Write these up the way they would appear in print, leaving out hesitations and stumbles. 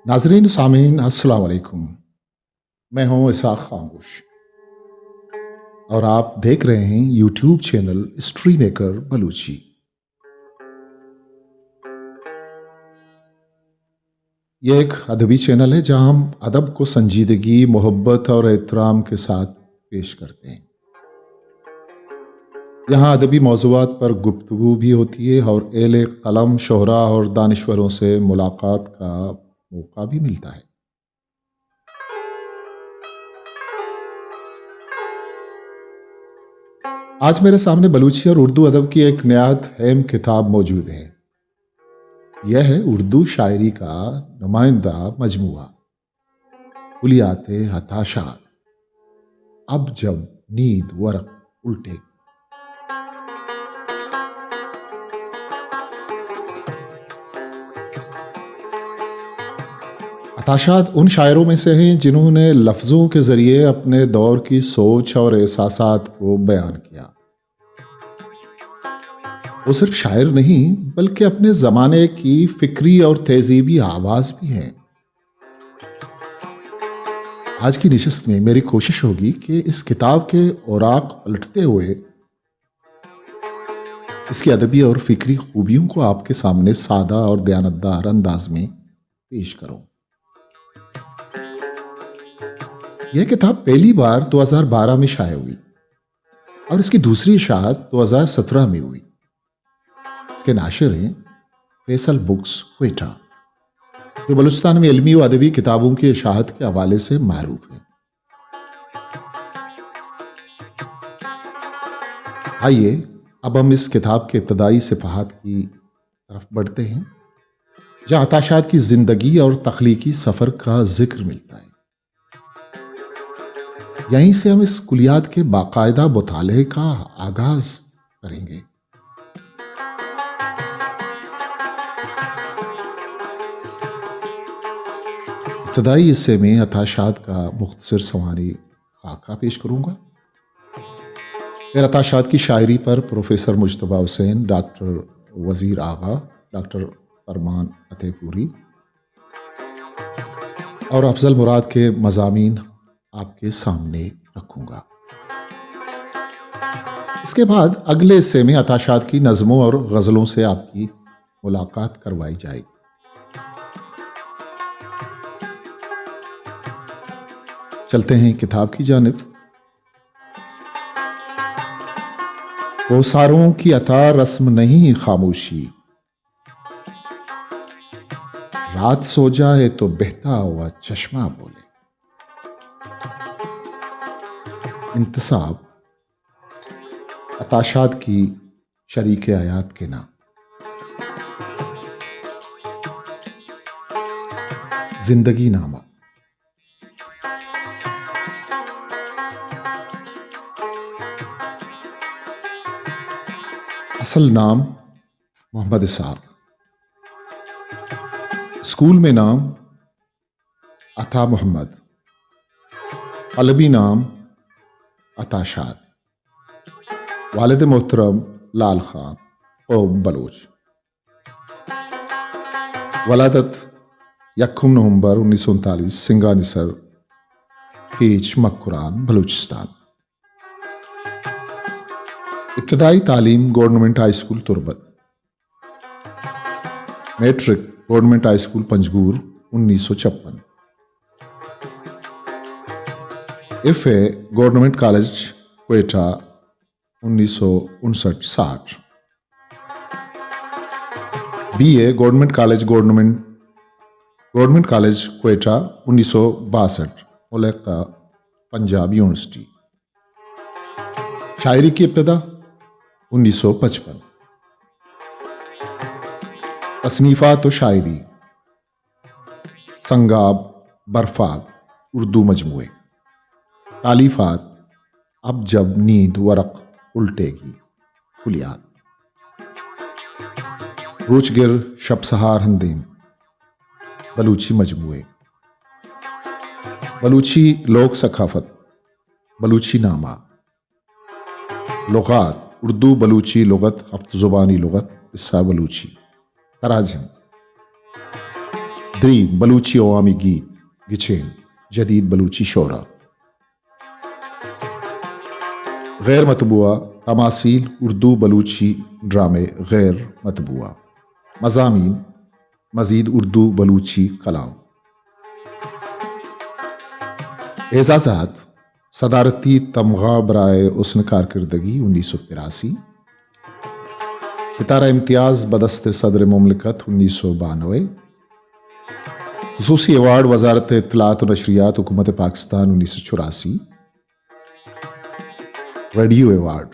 ناظرین سامعین السلام علیکم، میں ہوں اسحاق خاموش اور آپ دیکھ رہے ہیں YouTube channel history maker Balochi. یہ ایک ادبی چینل ہے جہاں ہم ادب کو سنجیدگی، محبت اور احترام کے ساتھ پیش کرتے ہیں۔ یہاں ادبی موضوعات پر گفتگو بھی ہوتی ہے اور اہل قلم، شعراء اور دانشوروں سے ملاقات کا موقع بھی ملتا ہے۔ آج میرے سامنے بلوچی اور اردو ادب کی ایک نہایت اہم کتاب موجود ہے۔ یہ ہے اردو شاعری کا نمائندہ مجموعہ کلیات ہتاشات، اب جب نیند ورق الٹے۔ ہتاشات ان شاعروں میں سے ہیں جنہوں نے لفظوں کے ذریعے اپنے دور کی سوچ اور احساسات کو بیان کیا۔ وہ صرف شاعر نہیں بلکہ اپنے زمانے کی فکری اور تہذیبی آواز بھی ہیں۔ آج کی نشست میں میری کوشش ہوگی کہ اس کتاب کے اوراق پلٹتے ہوئے اس کی ادبی اور فکری خوبیوں کو آپ کے سامنے سادہ اور دیانتدار انداز میں پیش کروں۔ یہ کتاب پہلی بار 2012 میں شائع ہوئی اور اس کی دوسری اشاعت 2017 میں ہوئی۔ اس کے ناشر ہیں فیصل بکس کوئٹہ، جو بلوچستان میں علمی و ادبی کتابوں کی اشاعت کے حوالے سے معروف ہیں۔ آئیے اب ہم اس کتاب کے ابتدائی صفحات کی طرف بڑھتے ہیں، جہاں ہتاشات کی زندگی اور تخلیقی سفر کا ذکر ملتا ہے۔ یہیں سے ہم اس کلیات کے باقاعدہ مطالعے کا آغاز کریں گے۔ ابتدائی حصے میں ہتاشات کا مختصر سوانحی خاکہ پیش کروں گا، پھر ہتاشات کی شاعری پر پروفیسر مجتبیٰ حسین، ڈاکٹر وزیر آغا، ڈاکٹر فرمان فتح پوری اور افضل مراد کے مضامین آپ کے سامنے رکھوں گا۔ اس کے بعد اگلے حصے میں ہتاشات کی نظموں اور غزلوں سے آپ کی ملاقات کروائی جائے گی۔ چلتے ہیں کتاب کی جانب۔ کوساروں کی عطا رسم نہیں خاموشی، رات سو جائے تو بہتا ہوا چشمہ بولے۔ انتصاب ہتاشات کی شریک حیات کے نام۔ زندگی نامہ۔ اصل نام محمد اسحاق، اسکول میں نام عطا محمد، قلبی نام ہتاشات، والد محترم لال خان، قوم بلوچ، ولادت 1 نومبر 1939، سنگانسر، کیچ مکران، بلوچستان۔ ابتدائی تعلیم government high school Turbat, matric government high school Panjgur 1956، F A government college Quetta 1959-60، B A government college Quetta 1962، ملکہ پنجاب یونیورسٹی۔ شاعری کی ابتدا 1955، تصنیفات و شاعری، سنگاب، برفاگ، اردو مجموعے، تالیفات، اب جب نیند ورق الٹے گی، کلیات، روچگر شب سہار ہندین، بلوچی مجموعے، بلوچی لوک ثقافت، بلوچی نامہ، لغات، اردو بلوچی لغت، ہفت زبانی لغت، حصہ بلوچی، تراجم، دريم بلوچی عوامی گیت گچین جدید بلوچی شعرا. غیر مطبوعہ تماثیل اردو بلوچی ڈرامے غیر مطبوعہ. مضامین مزید اردو بلوچی کلام. اعزازات صدارتی تمغہ برائے حسن کارکردگی 1983. ستارہ امتیاز بدست صدر مملکت 1992. خصوصی ایوارڈ وزارت اطلاعات و نشریات حکومت Pakistan 1984. Radio award.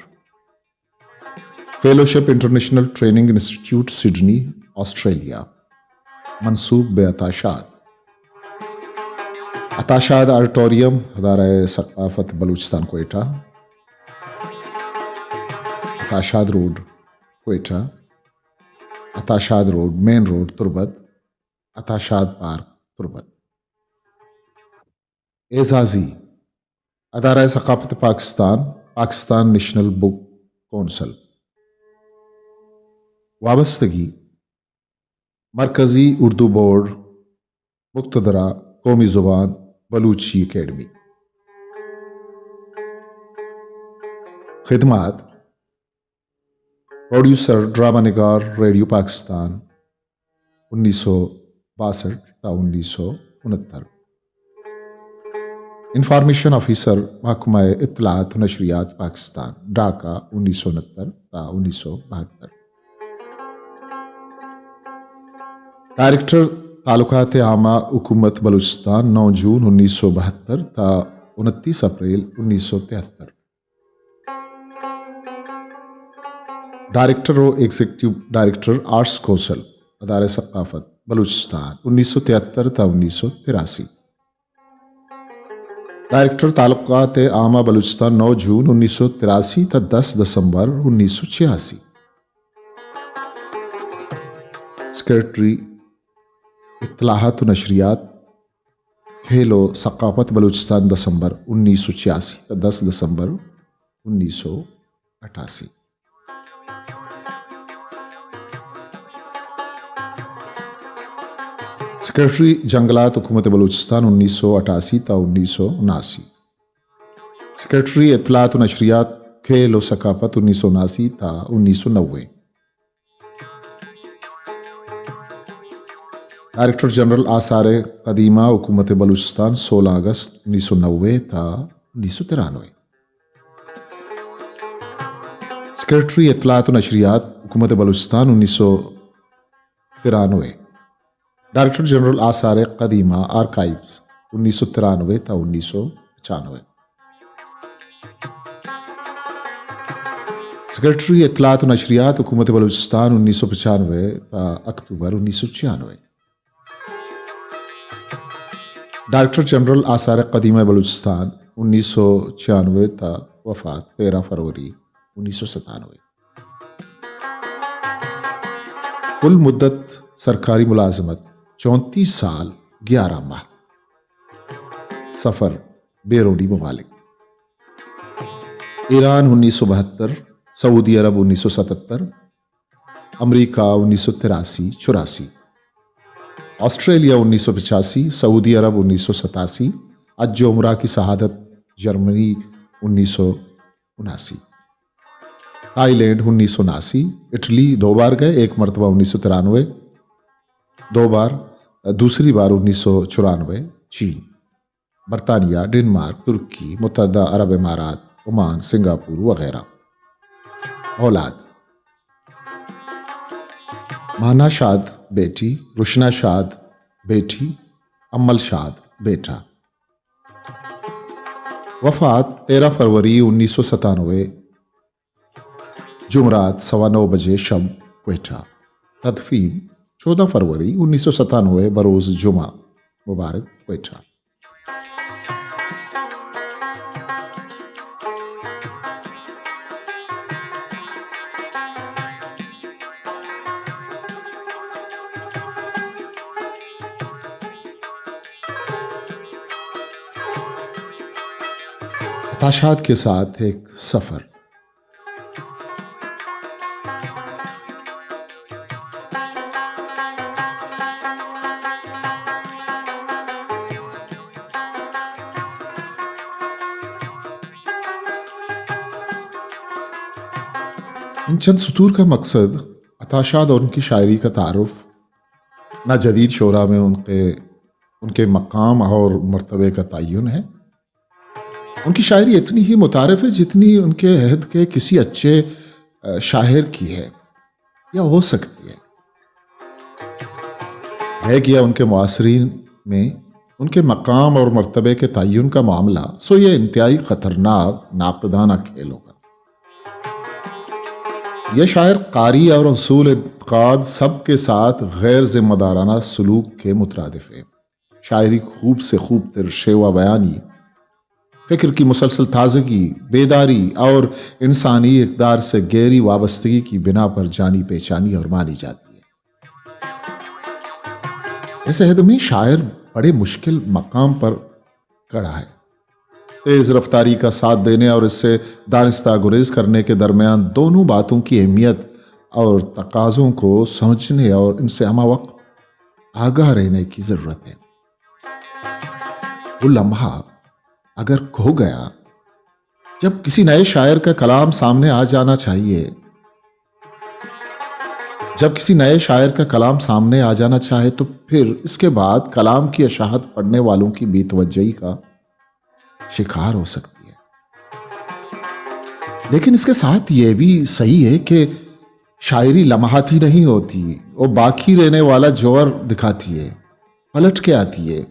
Fellowship international training institute Sydney Australia. منسوب بے عطاشاد. عطاشاد آڈیٹوریم ادارہ ثقافت Balochistan Quetta. Atta Shad road Quetta. Atta Shad road main road Turbat. Atta Shad park Turbat. اعزازی ادارہ ثقافت Pakistan Pakistan national book council. وابستگی مرکزی اردو بورڈ مقتدرہ قومی زبان بلوچی اکیڈمی. خدمات پروڈیوسر ڈرامہ نگار ریڈیو پاکستان 1962 تا 1969. انفارمیشن آفیسر محکمہ اطلاعات و نشریات پاکستان ڈھاکہ 1969 تا 1972. ڈائریکٹر تعلقات عامہ حکومت بلوچستان 9 جون 1972 تا 29 اپریل 1973. ڈائریکٹر و ایگزیکٹو ڈائریکٹر آرٹس کونسل ادارہ ثقافت بلوچستان 1973 تا 1983. ڈائریکٹر تعلقات عامہ بلوچستان 9 جون 1983 تا 10 دسمبر 1986. سیکرٹری اطلاعات و نشریات کھیل و ثقافت بلوچستان دسمبر 1986 تا 10 دسمبر 1988. سیکرٹری جنگلات حکومت بلوچستان 1988 تا 1979. سیکرٹری اطلاعات و نشریات کھیل و ثقافت 1979 تا 1990. ڈائریکٹر جنرل آثار قدیمہ حکومت بلوچستان 16 اگست 1990 تا 1993. سیکرٹری اطلاعات و نشریات حکومت بلوچستان 1993. ڈائریکٹر جنرل آثار قدیمہ آرکائیوز 1993 تا 1995. سیکرٹری اطلاعات و نشریات حکومت بلوچستان 1995 تا اکتوبر 1996. ڈائریکٹر جنرل آثار قدیمہ بلوچستان 1996 تا وفات 13 فروری 1997. کل مدت سرکاری ملازمت 34 سال 11 ماہ. سفر بیرونی ممالک. ایران 1972. سعودی عرب 1977. امریکہ 1983-84. آسٹریلیا 1985. سعودی عرب 1987. حج و عمرہ کی شہادت جرمنی 1979. تائی لینڈ 1979. اٹلی 2 بار گئے، ایک مرتبہ 1993، 2 بار، دوسری بار 1994. چین، برطانیہ، ڈنمارک، ترکی، متحدہ عرب امارات، عمان، سنگاپور وغیرہ. اولاد: مانا شاد بیٹی، روشنا شاد بیٹی، امل شاد بیٹا. وفات 13 فروری 1997 جمعرات 9:15 بجے شب کوئٹہ. تدفین 14 فروری 1997 بروز جمعہ مبارک کوئٹہ. عطاشاد کے ساتھ ایک سفر. ان چند سطور کا مقصد عطا شاد اور ان کی شاعری کا تعارف، نہ جدید شعراء میں ان کے مقام اور مرتبے کا تعین ہے۔ ان کی شاعری اتنی ہی متعارف ہے جتنی ان کے عہد کے کسی اچھے شاعر کی ہے یا ہو سکتی ہے۔ رہ گیا ان کے معاصرین میں ان کے مقام اور مرتبے کے تعین کا معاملہ، سو یہ انتہائی خطرناک ناقدانہ کھیل ہوگا۔ یہ شاعر قاری اور اصول انتقاد سب کے ساتھ غیر ذمہ دارانہ سلوک کے مترادف ہے۔ شاعری خوب سے خوب تر شیوا بیانی، فکر کی مسلسل تازگی، بیداری اور انسانی اقدار سے گہری وابستگی کی بنا پر جانی پہچانی اور مانی جاتی ہے۔ اس عہد میں شاعر بڑے مشکل مقام پر کھڑا ہے۔ تیز رفتاری کا ساتھ دینے اور اس سے دانستہ گریز کرنے کے درمیان دونوں باتوں کی اہمیت اور تقاضوں کو سمجھنے اور ان سے ہمہ وقت آگاہ رہنے کی ضرورت ہے۔ وہ لمحہ اگر کھو گیا جب کسی نئے شاعر کا کلام سامنے آ جانا چاہیے، جب کسی نئے شاعر کا کلام سامنے آ جانا چاہے تو پھر اس کے بعد کلام کی اشاعت پڑھنے والوں کی بے توجہی کا شکار ہو سکتی ہے۔ لیکن اس کے ساتھ یہ بھی صحیح ہے کہ شاعری لمحاتی نہیں ہوتی، وہ باقی رہنے والا جوہر دکھاتی ہے، پلٹ کے آتی ہے،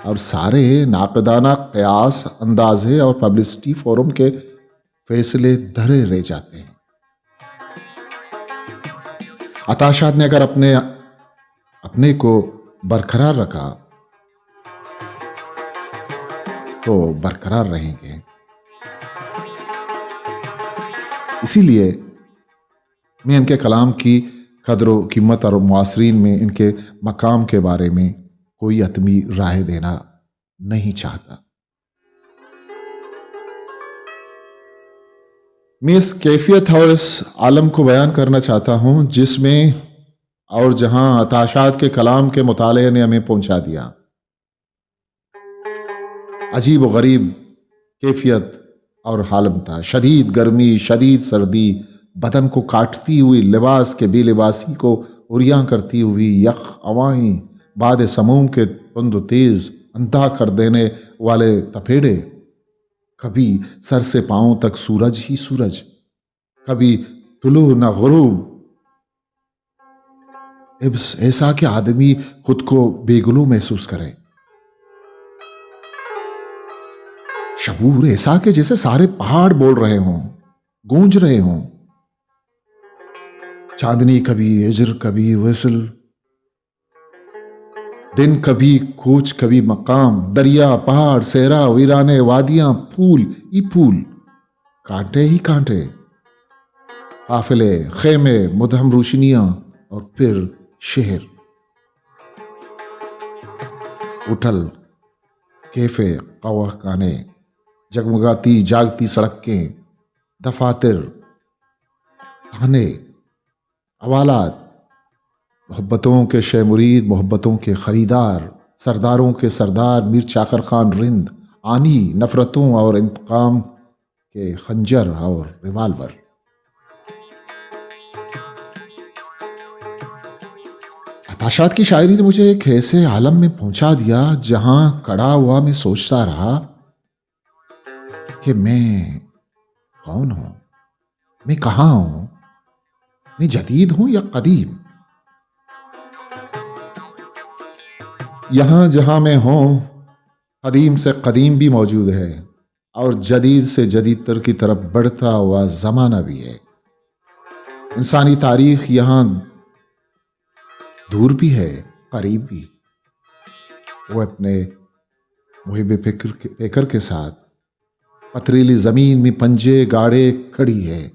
اور سارے ناقدانہ قیاس، اندازے اور پبلسٹی فورم کے فیصلے دھرے رہ جاتے ہیں۔ عطا شاد نے اگر اپنے کو برقرار رکھا تو برقرار رہیں گے۔ اسی لیے میں ان کے کلام کی قدر و قیمت اور معاصرین میں ان کے مقام کے بارے میں کوئی حتمی رائے دینا نہیں چاہتا۔ میں اس کیفیت اور اس عالم کو بیان کرنا چاہتا ہوں جس میں اور جہاں عطا شاد کے کلام کے مطالعے نے ہمیں پہنچا دیا۔ عجیب و غریب کیفیت اور عالم تھا، شدید گرمی، شدید سردی، بدن کو کاٹتی ہوئی، لباس کے بے لباسی کو عریاں کرتی ہوئی یخ ہوائیں، باد سموم کے تند و تیز اندھا کر دینے والے تپیڑے، کبھی سر سے پاؤں تک سورج ہی سورج، کبھی طلوع نہ غروب، ایسا کہ آدمی خود کو بے گلو محسوس کرے، شعور ایسا کہ جیسے سارے پہاڑ بول رہے ہوں، گونج رہے ہوں، چاندنی کبھی ہجر کبھی وصل، دن کبھی کوچ کبھی مقام، دریا پہاڑ صحرا ویرانے وادیاں، پھول ہی پھول، کانٹے ہی کانٹے، قافلے خیمے مدہم روشنیاں، اور پھر شہر، ہوٹل کیفے قہوہ خانے، جگمگاتی جاگتی سڑکیں، دفاتر، تھانے، حوالات، محبتوں کے شہ مرید، محبتوں کے خریدار، سرداروں کے سردار، میر چاکر خان رند، آنی، نفرتوں اور انتقام کے خنجر اور ریوالور۔ عطا شاد کی شاعری نے مجھے ایک ایسے عالم میں پہنچا دیا جہاں کھڑا ہوا میں سوچتا رہا کہ میں کون ہوں، میں کہاں ہوں، میں جدید ہوں یا قدیم۔ یہاں جہاں میں ہوں قدیم سے قدیم بھی موجود ہے، اور جدید سے جدید تر کی طرف بڑھتا ہوا زمانہ بھی ہے۔ انسانی تاریخ یہاں دور بھی ہے، قریب بھی۔ وہ اپنے محب پیکر کے ساتھ پتریلی زمین میں پنجے گاڑے کھڑی ہے،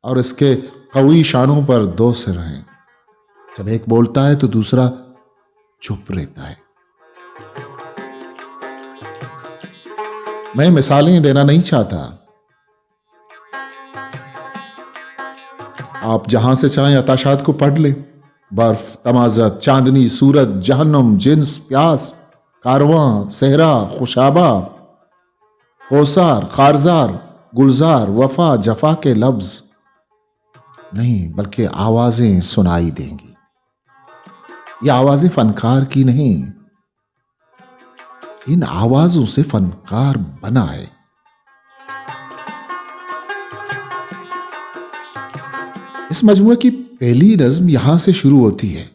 اور اس کے قوی شانوں پر دو سر ہیں۔ جب ایک بولتا ہے تو دوسرا چپ رہتا ہے۔ میں مثالیں دینا نہیں چاہتا، آپ جہاں سے چاہیں عطا شاد کو پڑھ لیں۔ برف، تمازت، چاندنی، سورج، جہنم، جنس، پیاس، کارواں، صحرا، خوشابہ، کوثر، خارزار، گلزار، وفا، جفا کے لفظ، نہیں بلکہ آوازیں سنائی دیں گی. یہ آوازیں فنکار کی نہیں، ان آوازوں سے فنکار بنا ہے. اس مجموعے کی پہلی نظم یہاں سے شروع ہوتی ہے.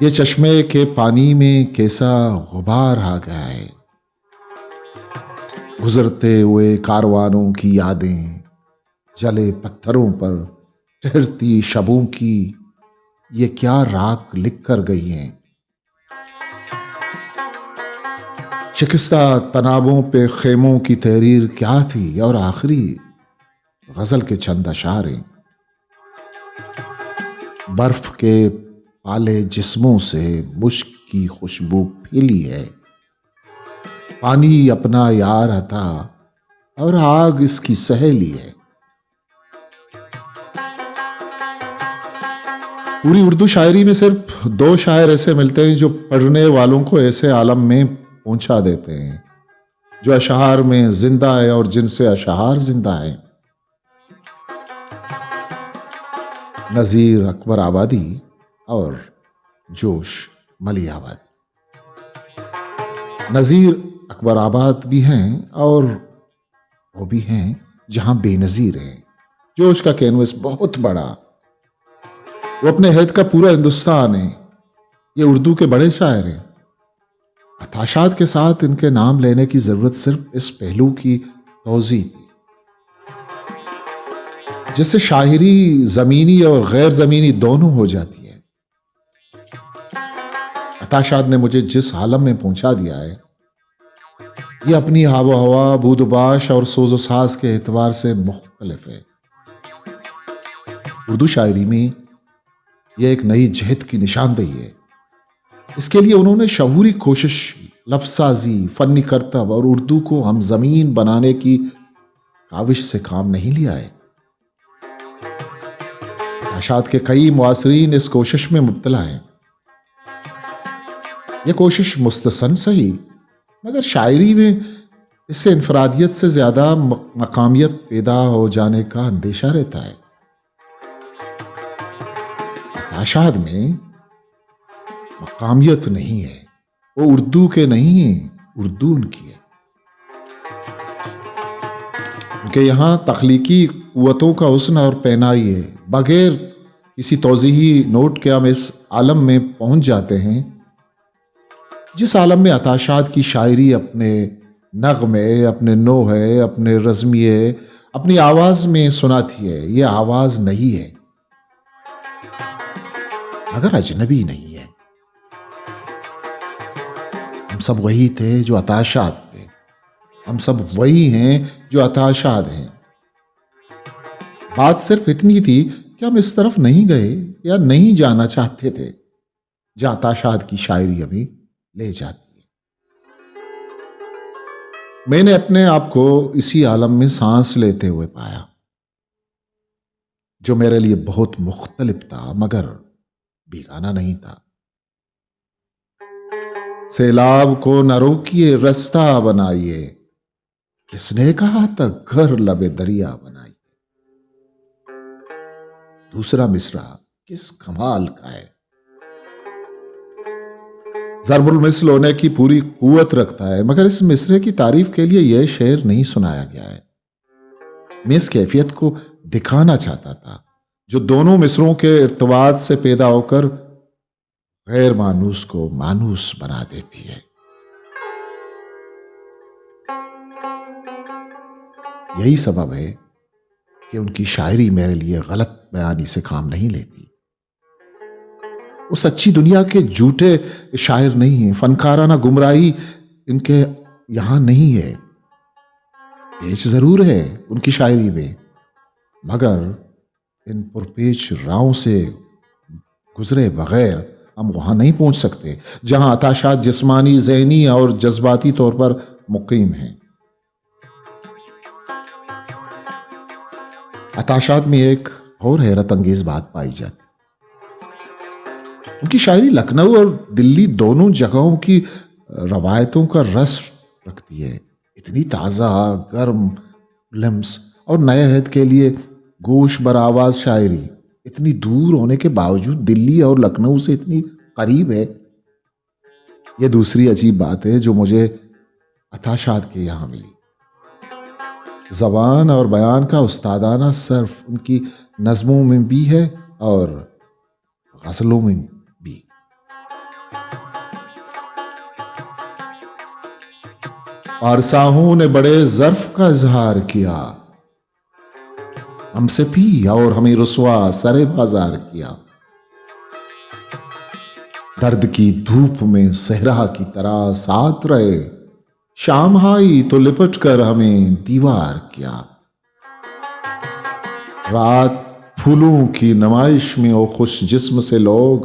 یہ چشمے کے پانی میں کیسا غبار آ گیا ہے، گزرتے ہوئے کاروانوں کی یادیں، جلے پتھروں پر ٹھہرتی شبوں کی یہ کیا راک لکھ کر گئی ہیں. شکستہ تنابوں پہ خیموں کی تحریر کیا تھی، اور آخری غزل کے چند اشعار ہیں. برف کے پالے جسموں سے مشک کی خوشبو پھیلی ہے، پانی اپنا یار عطا اور آگ اس کی سہیلی ہے. پوری اردو شاعری میں صرف دو شاعر ایسے ملتے ہیں جو پڑھنے والوں کو ایسے عالم میں پہنچا دیتے ہیں جو اشعار میں زندہ ہے اور جن سے اشعار زندہ ہیں. نذیر اکبر آبادی اور جوش ملی آبادی. نذیر اکبر آباد بھی ہیں اور وہ بھی ہیں جہاں بے نظیر ہیں. جوش کا کینوس بہت بڑا، وہ اپنے حید کا پورا ہندوستان ہے. یہ اردو کے بڑے شاعر ہیں. اتاشات کے ساتھ ان کے نام لینے کی ضرورت صرف اس پہلو کی توضیح تھی جس سے شاعری زمینی اور غیر زمینی دونوں ہو جاتی ہے. اتاشات نے مجھے جس عالم میں پہنچا دیا ہے یہ اپنی آب و ہوا، بود و باش اور سوز و ساز کے اعتبار سے مختلف ہے. اردو شاعری میں یہ ایک نئی جہت کی نشاندہی ہے. اس کے لیے انہوں نے شعوری کوشش، لفظ سازی، فنی کرتب اور اردو کو ہم زمین بنانے کی کاوش سے کام نہیں لیا ہے. اتاشات کے کئی معاصرین اس کوشش میں مبتلا ہیں. یہ کوشش مستحسن صحیح، مگر شاعری میں اس سے انفرادیت سے زیادہ مقامیت پیدا ہو جانے کا اندیشہ رہتا ہے. اتاشات میں مقامیت نہیں ہے، وہ اردو کے نہیں ہیں، اردو ان کی ہے. ان کے یہاں تخلیقی قوتوں کا حسن اور پہنائی ہے. بغیر کسی توضیحی نوٹ کے ہم اس عالم میں پہنچ جاتے ہیں جس عالم میں اتاشات کی شاعری اپنے نغمے، اپنے نوحے، اپنے رزمیے، اپنی آواز میں سناتی ہے. یہ آواز نہیں ہے مگر اجنبی نہیں ہے. ہم سب وہی تھے جو اتاشات تھے، ہم سب وہی ہیں جو اتاشات ہیں. بات صرف اتنی تھی کہ ہم اس طرف نہیں گئے یا نہیں جانا چاہتے تھے جہاں اتاشات کی شاعری ابھی لے جاتی ہے. میں نے اپنے آپ کو اسی عالم میں سانس لیتے ہوئے پایا جو میرے لیے بہت مختلف تھا مگر بیگانہ نہیں تھا. سیلاب کو نہ روکیے رستہ بنائیے، کس نے کہا تھا گھر لبے دریا بنائیے. دوسرا مصرع کس کمال کا ہے، ضرب المثل ہونے کی پوری قوت رکھتا ہے، مگر اس مصرعے کی تعریف کے لیے یہ شعر نہیں سنایا گیا ہے. میں اس کیفیت کو دکھانا چاہتا تھا جو دونوں مصروں کے ارتباط سے پیدا ہو کر غیر مانوس کو مانوس بنا دیتی ہے. یہی سبب ہے کہ ان کی شاعری میرے لیے غلط بیانی سے کام نہیں لیتی. وہ سچی دنیا کے جھوٹے شاعر نہیں ہیں. فنکارانہ گمراہی ان کے یہاں نہیں ہے. پیچ ضرور ہے ان کی شاعری میں، مگر ان پرپیچ راہوں سے گزرے بغیر ہم وہاں نہیں پہنچ سکتے جہاں اتاشات جسمانی، ذہنی اور جذباتی طور پر مقیم ہیں. اتاشات میں ایک اور حیرت انگیز بات پائی جاتی. ان کی شاعری لکھنؤ اور دلی دونوں جگہوں کی روایتوں کا رس رکھتی ہے. اتنی تازہ، گرم، لمس اور نئے عہد کے لیے گوش بر آواز شاعری اتنی دور ہونے کے باوجود دلی اور لکھنؤ سے اتنی قریب ہے. یہ دوسری عجیب بات ہے جو مجھے عطا شاد کے یہاں ملی. زبان اور بیان کا استادانہ صرف ان کی نظموں میں بھی ہے اور غزلوں میں بھی. پارساہوں نے بڑے ظرف کا اظہار کیا، ہم سے بھی اور ہمیں رسوا سرے بازار کیا. درد کی دھوپ میں صحرا کی طرح ساتھ رہے، شام آئی تو لپٹ کر ہمیں دیوار کیا. رات پھولوں کی نمائش میں او خوش جسم سے لوگ،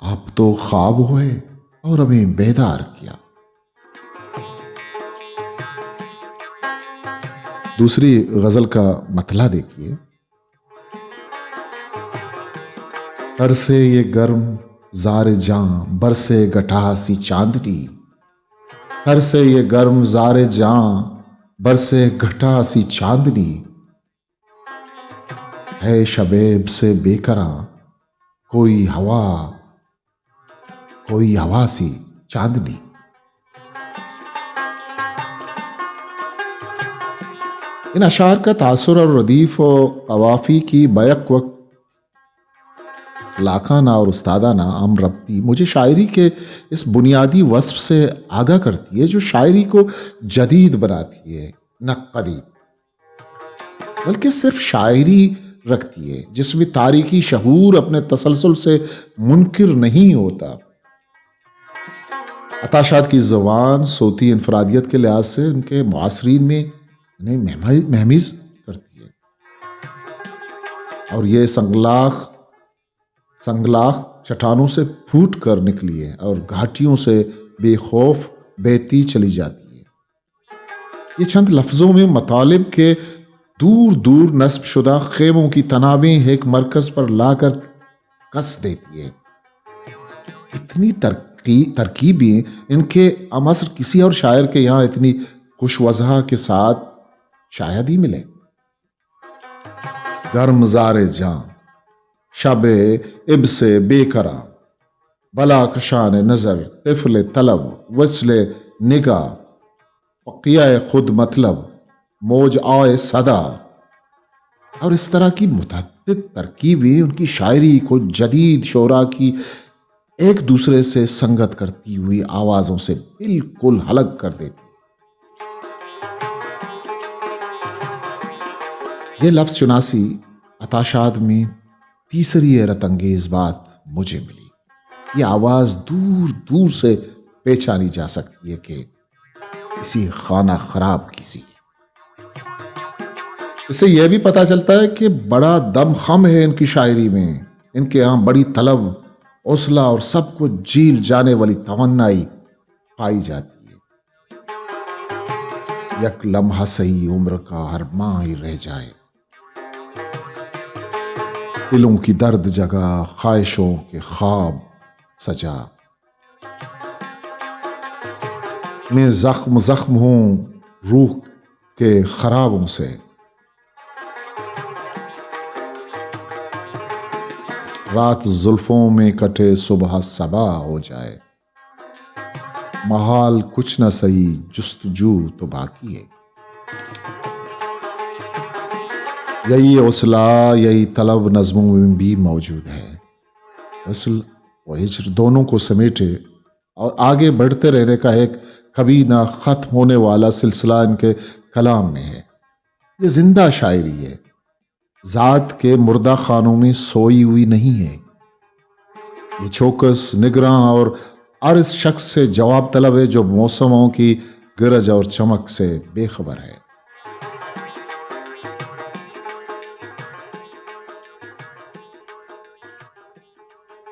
آپ تو خواب ہوئے اور ہمیں بیدار کیا. دوسری غزل کا مطلع دیکھیے. تر سے یہ گرم زار جاں برسے گٹا سی چاندنی، تر سے یہ گرم زار جاں برسے گھٹا سی چاندنی، ہے شبیب سے بے کراں کوئی ہوا سی چاندنی. ان اشعار کا تاثر اور ردیف و قوافی کی بیک وقت لاکھانہ اور استادانہ ربطی مجھے شاعری کے اس بنیادی وصف سے آگاہ کرتی ہے جو شاعری کو جدید بناتی ہے، نہ قدیم، بلکہ صرف شاعری رکھتی ہے جس میں تاریخی شعور اپنے تسلسل سے منکر نہیں ہوتا. عطا شاد کی زبان صوتی انفرادیت کے لحاظ سے ان کے معاصرین میں انہیں مہمیز کرتی ہے، اور یہ سنگلاخ چٹانوں سے پھوٹ کر نکلی ہے اور گھاٹیوں سے بے خوف بہتی چلی جاتی ہے. یہ چند لفظوں میں مطالب کے دور دور نصب شدہ خیموں کی تنابیں ایک مرکز پر لا کر کس دیتی ہے. اتنی ترکیبیں ان کے عصر کسی اور شاعر کے یہاں اتنی خوش وضع کے ساتھ شاید ہی ملے. گرم زار جاں شب اب سے بے کراں، بلا کشان نظر طفل طلب وصل نگاہ، فقیہ خود مطلب موج آئے صدا. اور اس طرح کی متعدد ترکیبیں ان کی شاعری کو جدید شعراء کی ایک دوسرے سے سنگت کرتی ہوئی آوازوں سے بالکل الگ کر دیتی. یہ لفظ شناسی عطا شاد میں تیسری حیرت انگیز بات مجھے ملی. یہ آواز دور دور سے پہچانی جا سکتی ہے کہ کسی خانہ خراب کی سی. اس سے یہ بھی پتہ چلتا ہے کہ بڑا دم خم ہے ان کی شاعری میں. ان کے یہاں بڑی طلب، حوصلہ اور سب کو جھیل جانے والی توانائی پائی جاتی ہے. یک لمحہ سہی عمر کا ہر ماہ ہی رہ جائے، دلوں کی درد جگہ خواہشوں کے خواب سجا. میں زخم ہوں روح کے خرابوں سے، رات زلفوں میں کٹے صبح صبا ہو جائے. محال کچھ نہ سہی جستجو تو باقی ہے. یہی حوصلہ، یہی طلب نظموں میں بھی موجود ہے. وصل و ہجر دونوں کو سمیٹے اور آگے بڑھتے رہنے کا ایک کبھی نہ ختم ہونے والا سلسلہ ان کے کلام میں ہے. یہ زندہ شاعری ہے، ذات کے مردہ خانوں میں سوئی ہوئی نہیں ہے. یہ چوکس، نگراں اور ہر اس شخص سے جواب طلب ہے جو موسموں کی گرج اور چمک سے بے خبر ہے.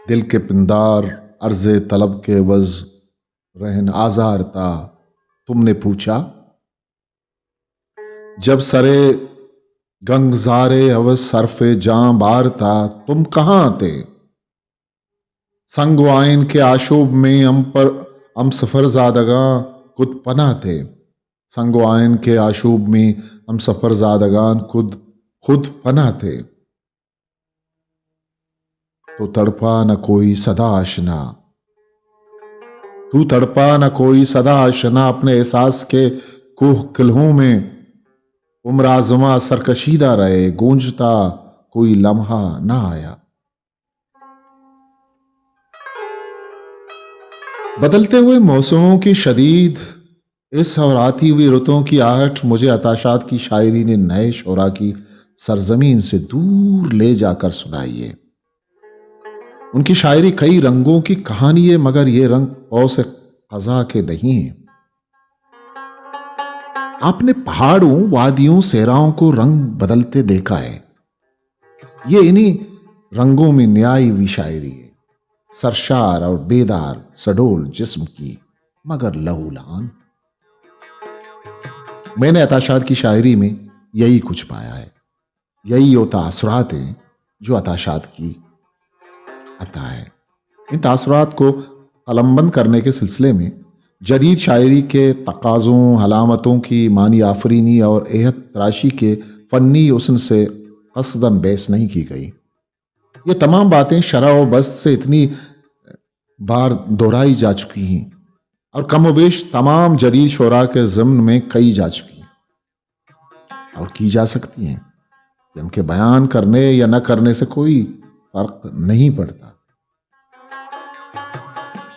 دل کے پندار عرض طلب کے وز رہن آزار تا تم نے پوچھا، جب سرے گنگزارے ہوس صرف جاں بار تھا تم کہاں تھے. سنگ و آئین کے آشوب میں ہم سفر زادگاں خود پناہ تھے. سنگ و آئین کے آشوب میں ہم سفر زادگان خود خود پناہ تھے، تو تڑپا نہ کوئی صدا آشنا، تو تڑپا نہ کوئی صدا آشنا، اپنے احساس کے کوہ قلعوں میں عمر آزما سرکشیدہ رہے، گونجتا کوئی لمحہ نہ آیا۔ بدلتے ہوئے موسموں کی شدید اس اور آتی ہوئی رتوں کی آہٹ مجھے عطاشات کی شاعری نے نئے شعراء کی سرزمین سے دور لے جا کر سنائی ہے۔ ان کی شاعری کئی رنگوں کی کہانی ہے، مگر یہ رنگ قوس قزح کے نہیں ہیں۔ آپ نے پہاڑوں، وادیوں، صحراؤں کو رنگ بدلتے دیکھا ہے، یہ انہی رنگوں میں نیائی ہوئی شاعری ہے، سرشار اور بیدار سڈول جسم کی، مگر لہو لہان۔ میں نے عطاشات کی شاعری میں یہی کچھ پایا ہے، یہی وہ تاثرات ہیں جو عطاشات کی عطا ہے۔ ان تاثرات کو قلمبند کرنے کے سلسلے میں جدید شاعری کے تقاضوں، علامتوں کی معنی آفرینی اور عہد تراشی کے فنی حسن سے قصداً بحث نہیں کی گئی۔ یہ تمام باتیں شرح و بسط سے اتنی بار دہرائی جا چکی ہیں اور کم و بیش تمام جدید شعراء کے ضمن میں کہی جا چکی ہیں اور کی جا سکتی ہیں کہ ان کے بیان کرنے یا نہ کرنے سے کوئی فرق نہیں پڑتا۔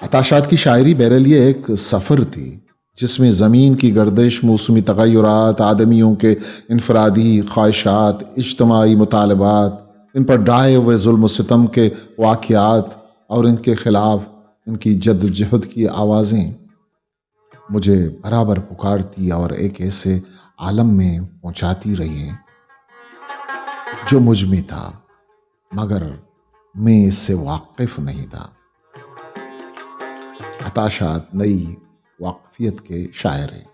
عطاشات کی شاعری بہرحال ایک سفر تھی جس میں زمین کی گردش، موسمی تغیرات، آدمیوں کے انفرادی خواہشات، اجتماعی مطالبات، ان پر ڈھائے ہوئے ظلم و ستم کے واقعات اور ان کے خلاف ان کی جد و جہد کی آوازیں مجھے برابر پکارتی اور ایک ایسے عالم میں پہنچاتی رہی ہیں جو مجھ میں تھا مگر میں اس سے واقف نہیں تھا۔ عطاشات نئی واقفیت کے شاعر ہیں۔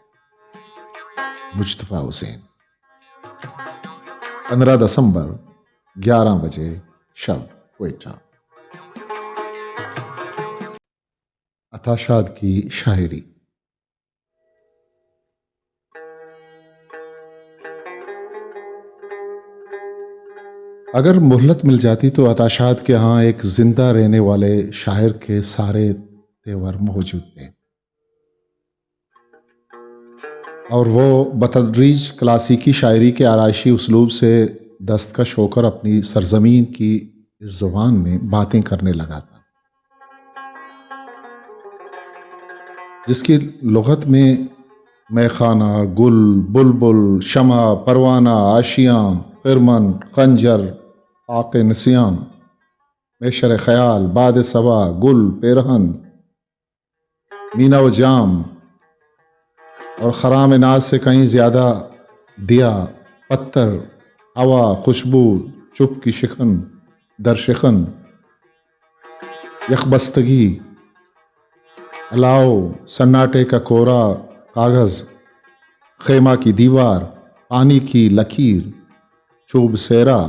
مجتبیٰ حسین، 15 دسمبر 11 بجے شب، کوئٹہ۔ عطاشات کی شاعری۔ اگر مہلت مل جاتی تو عطاشات کے ہاں ایک زندہ رہنے والے شاعر کے سارے تیور موجود تھے، اور وہ بتدریج کلاسیکی شاعری کے آرائشی اسلوب سے دستکش ہو کر اپنی سرزمین کی اس زبان میں باتیں کرنے لگا تھا، جس کی لغت میں میخانہ، گل، بلبل، شمع، پروانہ، آشیاں، خرمن، خنجر، آق نسیان، میشر خیال، باد صبا، گل، پیرہن، مینا و جام اور خرام ناز سے کہیں زیادہ دیا، پتھر، ہوا، خوشبو، چپ کی شکن در شکن، یخبستگی، الاؤ، سناٹے کا کورا کاغذ، خیمہ کی دیوار، پانی کی لکیر، چوب سیرا،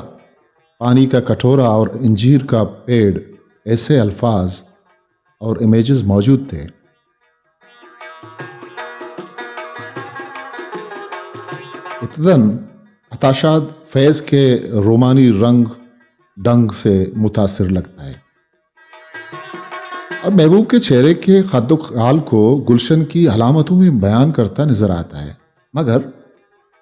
پانی کا کٹورا اور انجیر کا پیڑ، ایسے الفاظ اور امیجز موجود تھے۔ ابتداً عطاشات فیض کے رومانی رنگ ڈنگ سے متاثر لگتا ہے اور محبوب کے چہرے کے خد و خال کو گلشن کی علامتوں میں بیان کرتا نظر آتا ہے، مگر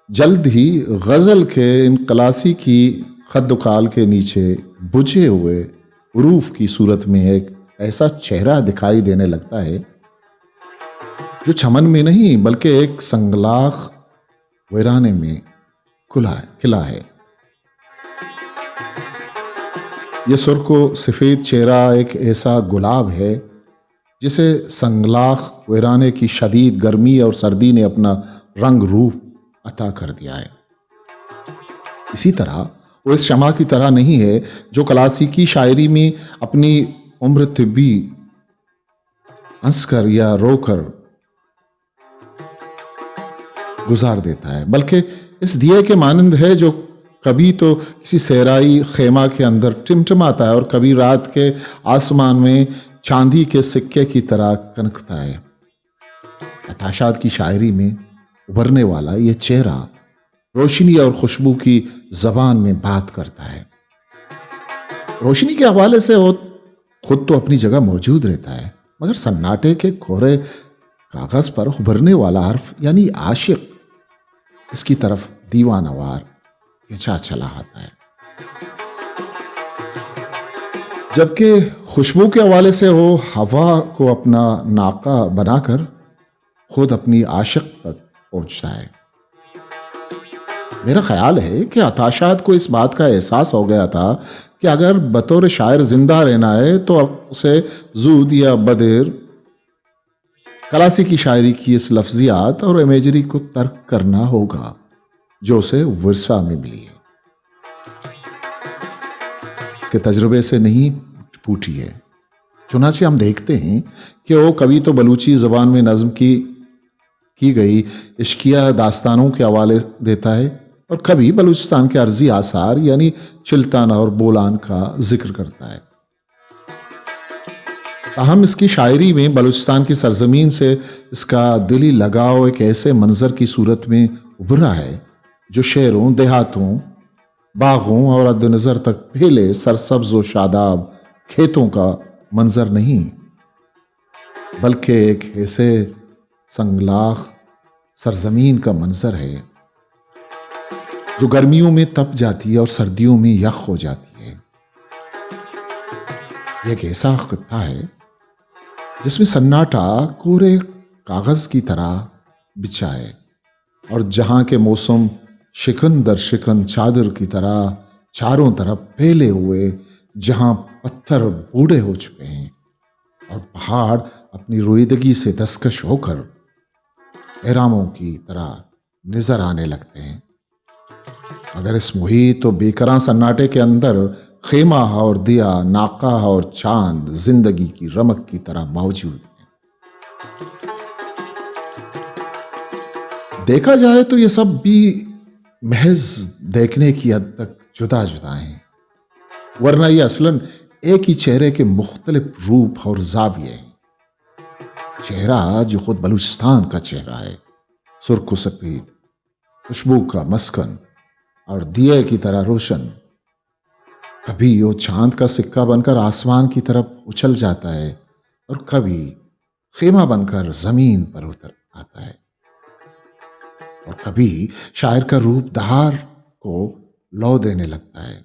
جلد ہی غزل کے ان کلاسیکی خد و خال کے نیچے بجھے ہوئے حروف کی صورت میں ایک ایسا چہرہ دکھائی دینے لگتا ہے جو چمن میں نہیں بلکہ ایک سنگلاخ ویرانے میں کھلا ہے۔ یہ سرخ و سفید چہرہ ایک ایسا گلاب ہے جسے سنگلاخ ویرانے کی شدید گرمی اور سردی نے اپنا رنگ روپ عطا کر دیا ہے۔ اسی طرح وہ اس شمع کی طرح نہیں ہے جو کلاسیکی شاعری میں اپنی عمر طبی ہنس کر یا رو کر گزار دیتا ہے، بلکہ اس دیے کے مانند ہے جو کبھی تو کسی صحرائی خیمہ کے اندر ٹمٹماتا ہے اور کبھی رات کے آسمان میں چاندی کے سکے کی طرح کنکتا ہے۔ عطاشات کی شاعری میں ابھرنے والا یہ چہرہ روشنی اور خوشبو کی زبان میں بات کرتا ہے۔ روشنی کے حوالے سے وہ خود تو اپنی جگہ موجود رہتا ہے، مگر سناٹے کے کھورے کاغذ پر ابھرنے والا حرف یعنی عاشق اس کی طرف دیوانہ وار کھینچا چلا آتا ہے۔ جبکہ خوشبو کے حوالے سے وہ ہوا کو اپنا ناکا بنا کر خود اپنی عاشق تک پہنچتا ہے۔ میرا خیال ہے کہ عطاشات کو اس بات کا احساس ہو گیا تھا کہ اگر بطور شاعر زندہ رہنا ہے تو اسے زود یا بدیر کلاسیکی شاعری کی اس لفظیات اور امیجری کو ترک کرنا ہوگا جو اسے ورثہ میں ملی ہے۔ اس کے تجربے سے نہیں پھوٹی ہے۔ چنانچہ ہم دیکھتے ہیں کہ وہ کبھی تو بلوچی زبان میں نظم کی گئی عشقیہ داستانوں کے حوالے دیتا ہے اور کبھی بلوچستان کے عرضی آثار یعنی چلتان اور بولان کا ذکر کرتا ہے۔ تاہم اس کی شاعری میں بلوچستان کی سرزمین سے اس کا دلی لگاؤ ایک ایسے منظر کی صورت میں ابھرا ہے جو شہروں، دیہاتوں، باغوں اور حد نظر تک پھیلے سرسبز و شاداب کھیتوں کا منظر نہیں، بلکہ ایک ایسے سنگلاخ سرزمین کا منظر ہے جو گرمیوں میں تپ جاتی ہے اور سردیوں میں یخ ہو جاتی ہے۔ یہ ایک ایسا خطہ ہے جس میں سناٹا کورے کاغذ کی طرح بچھا ہے اور جہاں کے موسم شکن در شکن چادر کی طرح چاروں طرف پھیلے ہوئے، جہاں پتھر بوڑھے ہو چکے ہیں اور پہاڑ اپنی رویدگی سے دستکش ہو کر اہراموں کی طرح نظر آنے لگتے ہیں، مگر اس محیط و بیکراں سناٹے کے اندر خیمہ اور دیا، ناکا اور چاند زندگی کی رمک کی طرح موجود ہیں۔ دیکھا جائے تو یہ سب بھی محض دیکھنے کی حد تک جدا جدا ہیں، ورنہ یہ اصلاً ایک ہی چہرے کے مختلف روپ اور زاویے ہیں۔ چہرہ جو خود بلوچستان کا چہرہ ہے، سرخ و سفید، خوشبو کا مسکن اور دیے کی طرح روشن، کبھی وہ چاند کا سکہ بن کر آسمان کی طرف اچھل جاتا ہے اور کبھی خیمہ بن کر زمین پر اتر آتا ہے، اور کبھی شاعر کا روپ دھار کو لو دینے لگتا ہے۔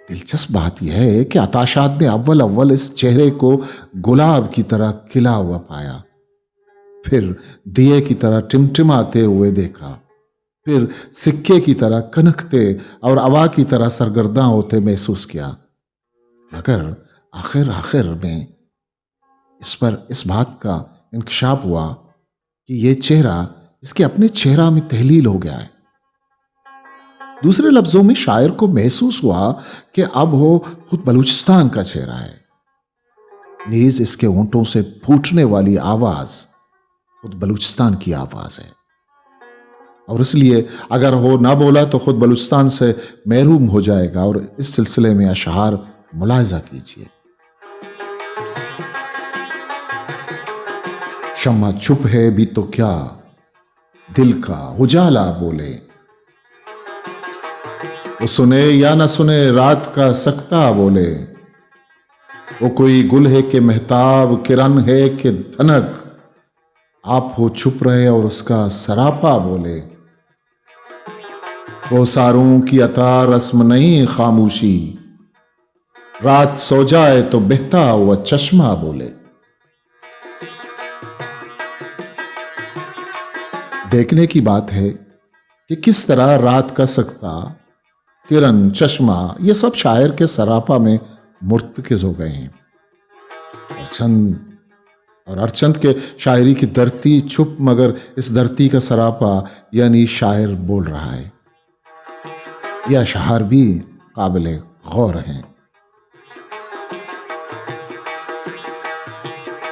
دلچسپ بات یہ ہے کہ عطاشات نے اول اس چہرے کو گلاب کی طرح کھلا ہوا پایا، پھر دیے کی طرح ٹمٹماتے ہوئے دیکھا، پھر سکے کی طرح کنکتے اور ہوا کی طرح سرگرداں ہوتے محسوس کیا، مگر آخر میں اس بات کا انکشاف ہوا کہ یہ چہرہ اس کے اپنے چہرہ میں تحلیل ہو گیا ہے۔ دوسرے لفظوں میں شاعر کو محسوس ہوا کہ اب وہ خود بلوچستان کا چہرہ ہے، نیز اس کے ہونٹوں سے پھوٹنے والی آواز خود بلوچستان کی آواز ہے، اور اس لیے اگر وہ نہ بولا تو خود بلوچستان سے محروم ہو جائے گا۔ اور اس سلسلے میں اشعار ملاحظہ کیجیے۔ شمع چپ ہے بھی تو کیا، دل کا اجالا بولے، وہ سنے یا نہ سنے رات کا سکتا بولے، وہ کوئی گل ہے کہ مہتاب، کرن ہے کہ دھنک، آپ ہو چھپ رہے اور اس کا سراپا بولے، کوساروں کی عطا رسم نہیں خاموشی، رات سو جائے تو بہتا ہوا چشمہ بولے۔ دیکھنے کی بات ہے کہ کس طرح رات کا سکتا، کرن، چشمہ یہ سب شاعر کے سراپا میں مرتکز ہو گئے ہیں، اور ارچند کے شاعری کی دھرتی چھپ، مگر اس دھرتی کا سراپا یعنی شاعر بول رہا ہے۔ یہ اشعار بھی قابل غور ہیں۔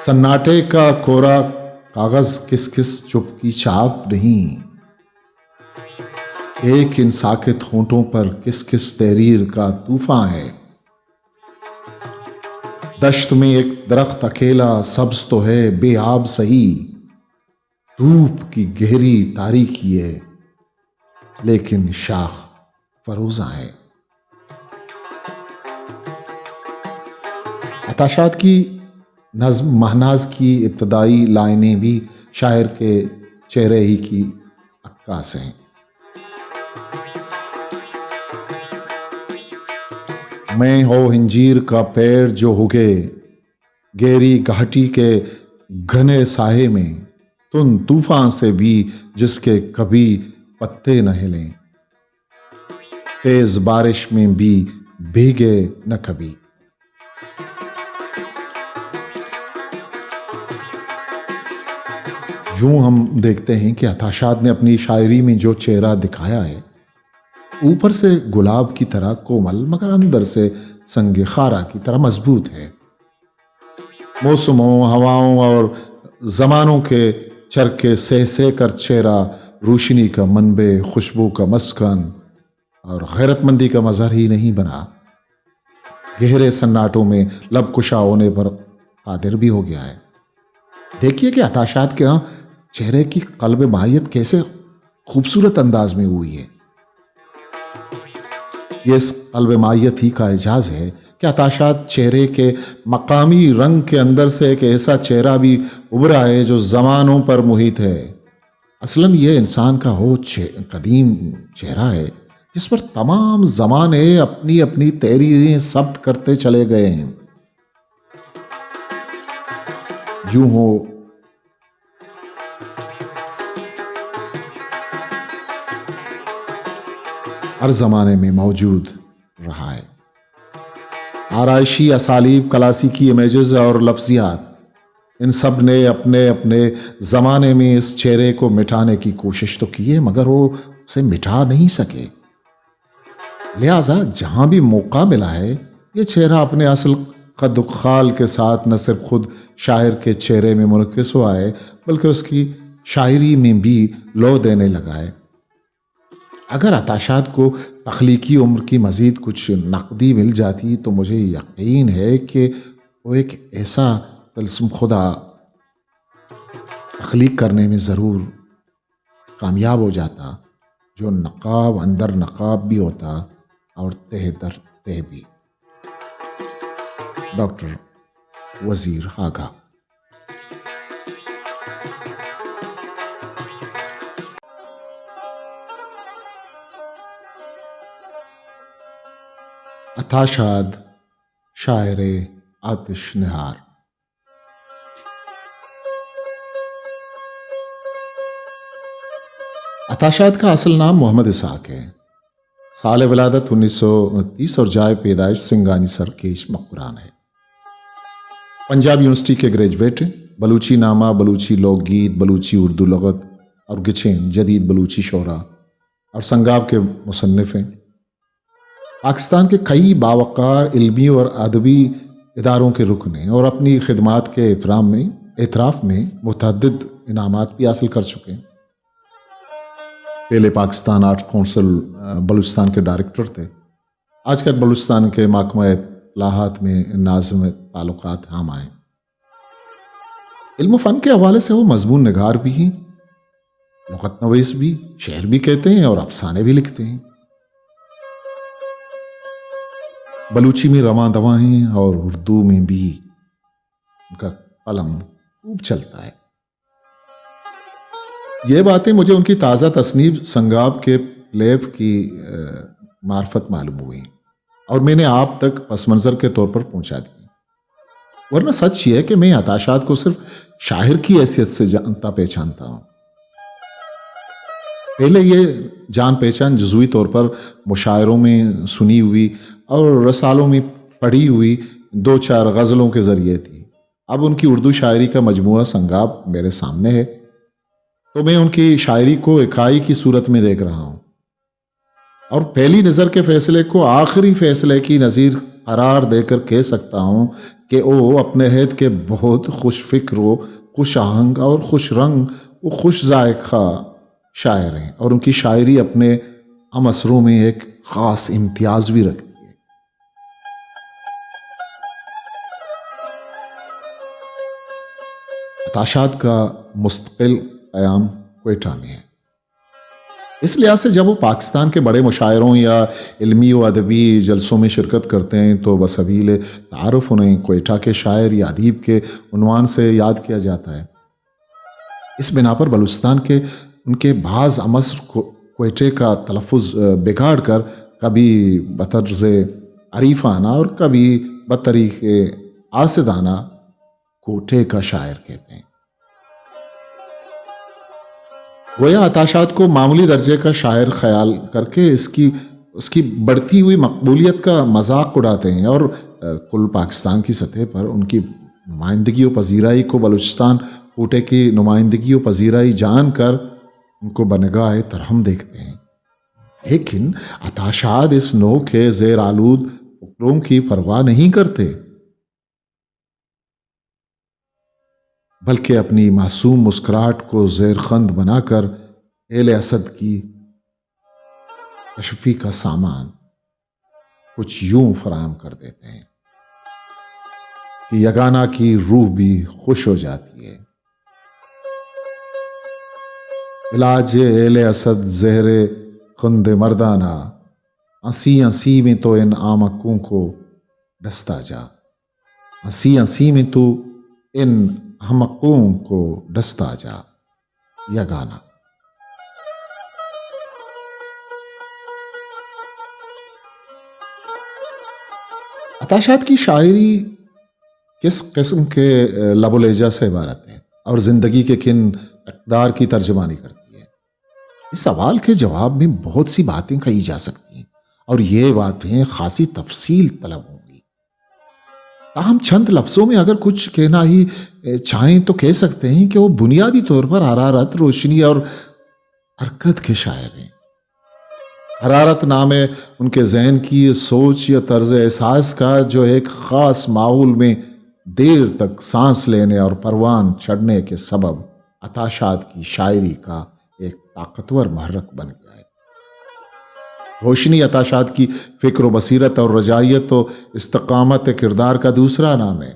سناٹے کا کورا کاغذ کس کس چپ کی چھاپ نہیں، ایک ان ساکت ہونٹوں پر کس کس تحریر کا طوفان ہے۔ دشت میں ایک درخت اکیلا سبز تو ہے بے آب سہی، دھوپ کی گہری تاریکی ہے لیکن شاخ فروزاں ہے۔ عطاشات کی نظم مہناز کی ابتدائی لائنیں بھی شاعر کے چہرے ہی کی عکاس ہیں۔ میں ہو ہنجیر کا پیڑ جو ہگے گہری گھاٹی کے گھنے سائے میں، تن طوفان سے بھی جس کے کبھی پتے نہ ہلیں، تیز بارش میں بھی بھیگے نہ کبھی۔ یوں ہم دیکھتے ہیں کہ عطاشات نے اپنی شاعری میں جو چہرہ دکھایا ہے، اوپر سے گلاب کی طرح کومل مگر اندر سے سنگ خارا کی طرح مضبوط ہے۔ موسموں، ہواؤں اور زمانوں کے چرکے سہ سہ کر چہرہ روشنی کا منبع، خوشبو کا مسکن اور غیرت مندی کا مظہر ہی نہیں بنا، گہرے سناٹوں میں لب کشا ہونے پر قادر بھی ہو گیا ہے۔ دیکھیے کہ عطاشات کے ہاں چہرے کی قلب مائیت کیسے خوبصورت انداز میں ہوئی ہے۔ یہ اس قلب مائیت ہی کا اعجاز ہے کہ عطاشات چہرے کے مقامی رنگ کے اندر سے ایک ایسا چہرہ بھی ابھرا ہے جو زمانوں پر محیط ہے۔ اصلاً یہ انسان کا وہ قدیم چہرہ ہے جس پر تمام زمانے اپنی اپنی تحریریں ثبت کرتے چلے گئے ہیں۔ یوں ہو ہر زمانے میں موجود رہا ہے۔ آرائشی اسالیب، کلاسیکی امیجز اور لفظیات، ان سب نے اپنے اپنے زمانے میں اس چہرے کو مٹانے کی کوشش تو کی ہے مگر وہ اسے مٹا نہیں سکے۔ لہٰذا جہاں بھی موقع ملا ہے یہ چہرہ اپنے اصل قد و خال کے ساتھ نہ صرف خود شاعر کے چہرے میں منعکس ہوا ہے بلکہ اس کی شاعری میں بھی لو دینے لگا ہے۔ اگر عطاشات کو تخلیقی عمر کی مزید کچھ نقدی مل جاتی تو مجھے یقین ہے کہ وہ ایک ایسا طلسم خدا تخلیق کرنے میں ضرور کامیاب ہو جاتا جو نقاب اندر نقاب بھی ہوتا اور تہ در تہ بھی۔ ڈاکٹر وزیر آغا۔ عطاشات شاعر آتش نہار۔ عطاشات کا اصل نام محمد اسحاق ہے۔ سال ولادت 1929 اور جائے پیدائش سنگانی سر کیش مقبران ہے۔ پنجاب یونیورسٹی کے گریجویٹ ہیں۔ بلوچی نامہ، بلوچی لوک گیت، بلوچی اردو لغت اور گچھین جدید بلوچی شعرا اور سنگاب کے مصنف ہیں۔ پاکستان کے کئی باوقار علمی اور ادبی اداروں کے رکن ہیں اور اپنی خدمات کے اعتراف میں متعدد انعامات بھی حاصل کر چکے ہیں۔ پہلے پاکستان آرٹ کونسل بلوچستان کے ڈائریکٹر تھے۔ آج کل بلوچستان کے محکمہ اطلاعات میں ناظم تعلقات ہم آئے۔ علم و فن کے حوالے سے وہ مضمون نگار بھی ہیں، لغت نویس بھی، شعر بھی کہتے ہیں اور افسانے بھی لکھتے ہیں۔ بلوچی میں رواں دواں ہیں اور اردو میں بھی ان کا قلم خوب چلتا ہے۔ یہ باتیں مجھے ان کی تازہ تصنیف سنگاب کے لیب کی معرفت معلوم ہوئی اور میں نے آپ تک پس منظر کے طور پر پہنچا دی، ورنہ سچ یہ ہے کہ میں عطاشات کو صرف شاعر کی حیثیت سے جانتا پہچانتا ہوں۔ پہلے یہ جان پہچان جزوی طور پر مشاعروں میں سنی ہوئی اور رسالوں میں پڑھی ہوئی 2-4 غزلوں کے ذریعے تھی۔ اب ان کی اردو شاعری کا مجموعہ سنگاب میرے سامنے ہے تو میں ان کی شاعری کو اکائی کی صورت میں دیکھ رہا ہوں اور پہلی نظر کے فیصلے کو آخری فیصلے کی نظیر قرار دے کر کہہ سکتا ہوں کہ وہ اپنے عہد کے بہت خوش فکر و خوش آہنگ اور خوش رنگ و خوش ذائقہ شاعر ہیں اور ان کی شاعری اپنے ہم اثروں میں ایک خاص امتیاز بھی رکھتی ہے۔ عطاشات کا مستقل قیام کوئٹہ میں ہے۔ اس لحاظ سے جب وہ پاکستان کے بڑے مشاعروں یا علمی و ادبی جلسوں میں شرکت کرتے ہیں تو بسبیل تعارف انہیں کوئٹہ کے شاعر یا ادیب کے عنوان سے یاد کیا جاتا ہے۔ اس بنا پر بلوچستان کے ان کے بعض امصر کوئٹے کا تلفظ بگاڑ کر کبھی بطرز عریفانہ اور کبھی بطریق آسدانہ کوٹے کا شاعر کہتے ہیں۔ گویا عطاشات کو معمولی درجے کا شاعر خیال کر کے اس کی بڑھتی ہوئی مقبولیت کا مذاق اڑاتے ہیں، اور کل پاکستان کی سطح پر ان کی نمائندگی و پذیرائی کو بلوچستان کوٹے کی نمائندگی و پذیرائی جان کر ان کو بنگاہ ترحم دیکھتے ہیں۔ لیکن عطاشات اس نوع کے زیر آلود فکروں کی پرواہ نہیں کرتے، بلکہ اپنی معصوم مسکراہٹ کو زیر خند بنا کر اہل اسد کی تشفی کا سامان کچھ یوں فراہم کر دیتے ہیں کہ یگانہ کی روح بھی خوش ہو جاتی ہے۔ علاج اہل اسد زہر خند مردانہ، انسی انسی میں تو ان آمکوں کو ڈستا جا، انسی انسی میں تو ان احمقوں کو ڈستا جا، یگانہ۔ عطاشات کی شاعری کس قسم کے لب و لہجہ سے عبارت ہے اور زندگی کے کن اقدار کی ترجمانی کرتی ہے؟ اس سوال کے جواب میں بہت سی باتیں کہی جا سکتی ہیں، اور یہ باتیں خاصی تفصیل طلب ہوں گی۔ تاہم چند لفظوں میں اگر کچھ کہنا ہی چاہیں تو کہہ سکتے ہیں کہ وہ بنیادی طور پر حرارت، روشنی اور حرکت کے شاعر ہیں۔ حرارت نام ہے ان کے ذہن کی سوچ یا طرز احساس کا جو ایک خاص ماحول میں دیر تک سانس لینے اور پروان چڑھنے کے سبب عطاشات کی شاعری کا ایک طاقتور محرک بن گیا ہے۔ روشنی عطاشات کی فکر و بصیرت اور رجائیت و استقامت کردار کا دوسرا نام ہے۔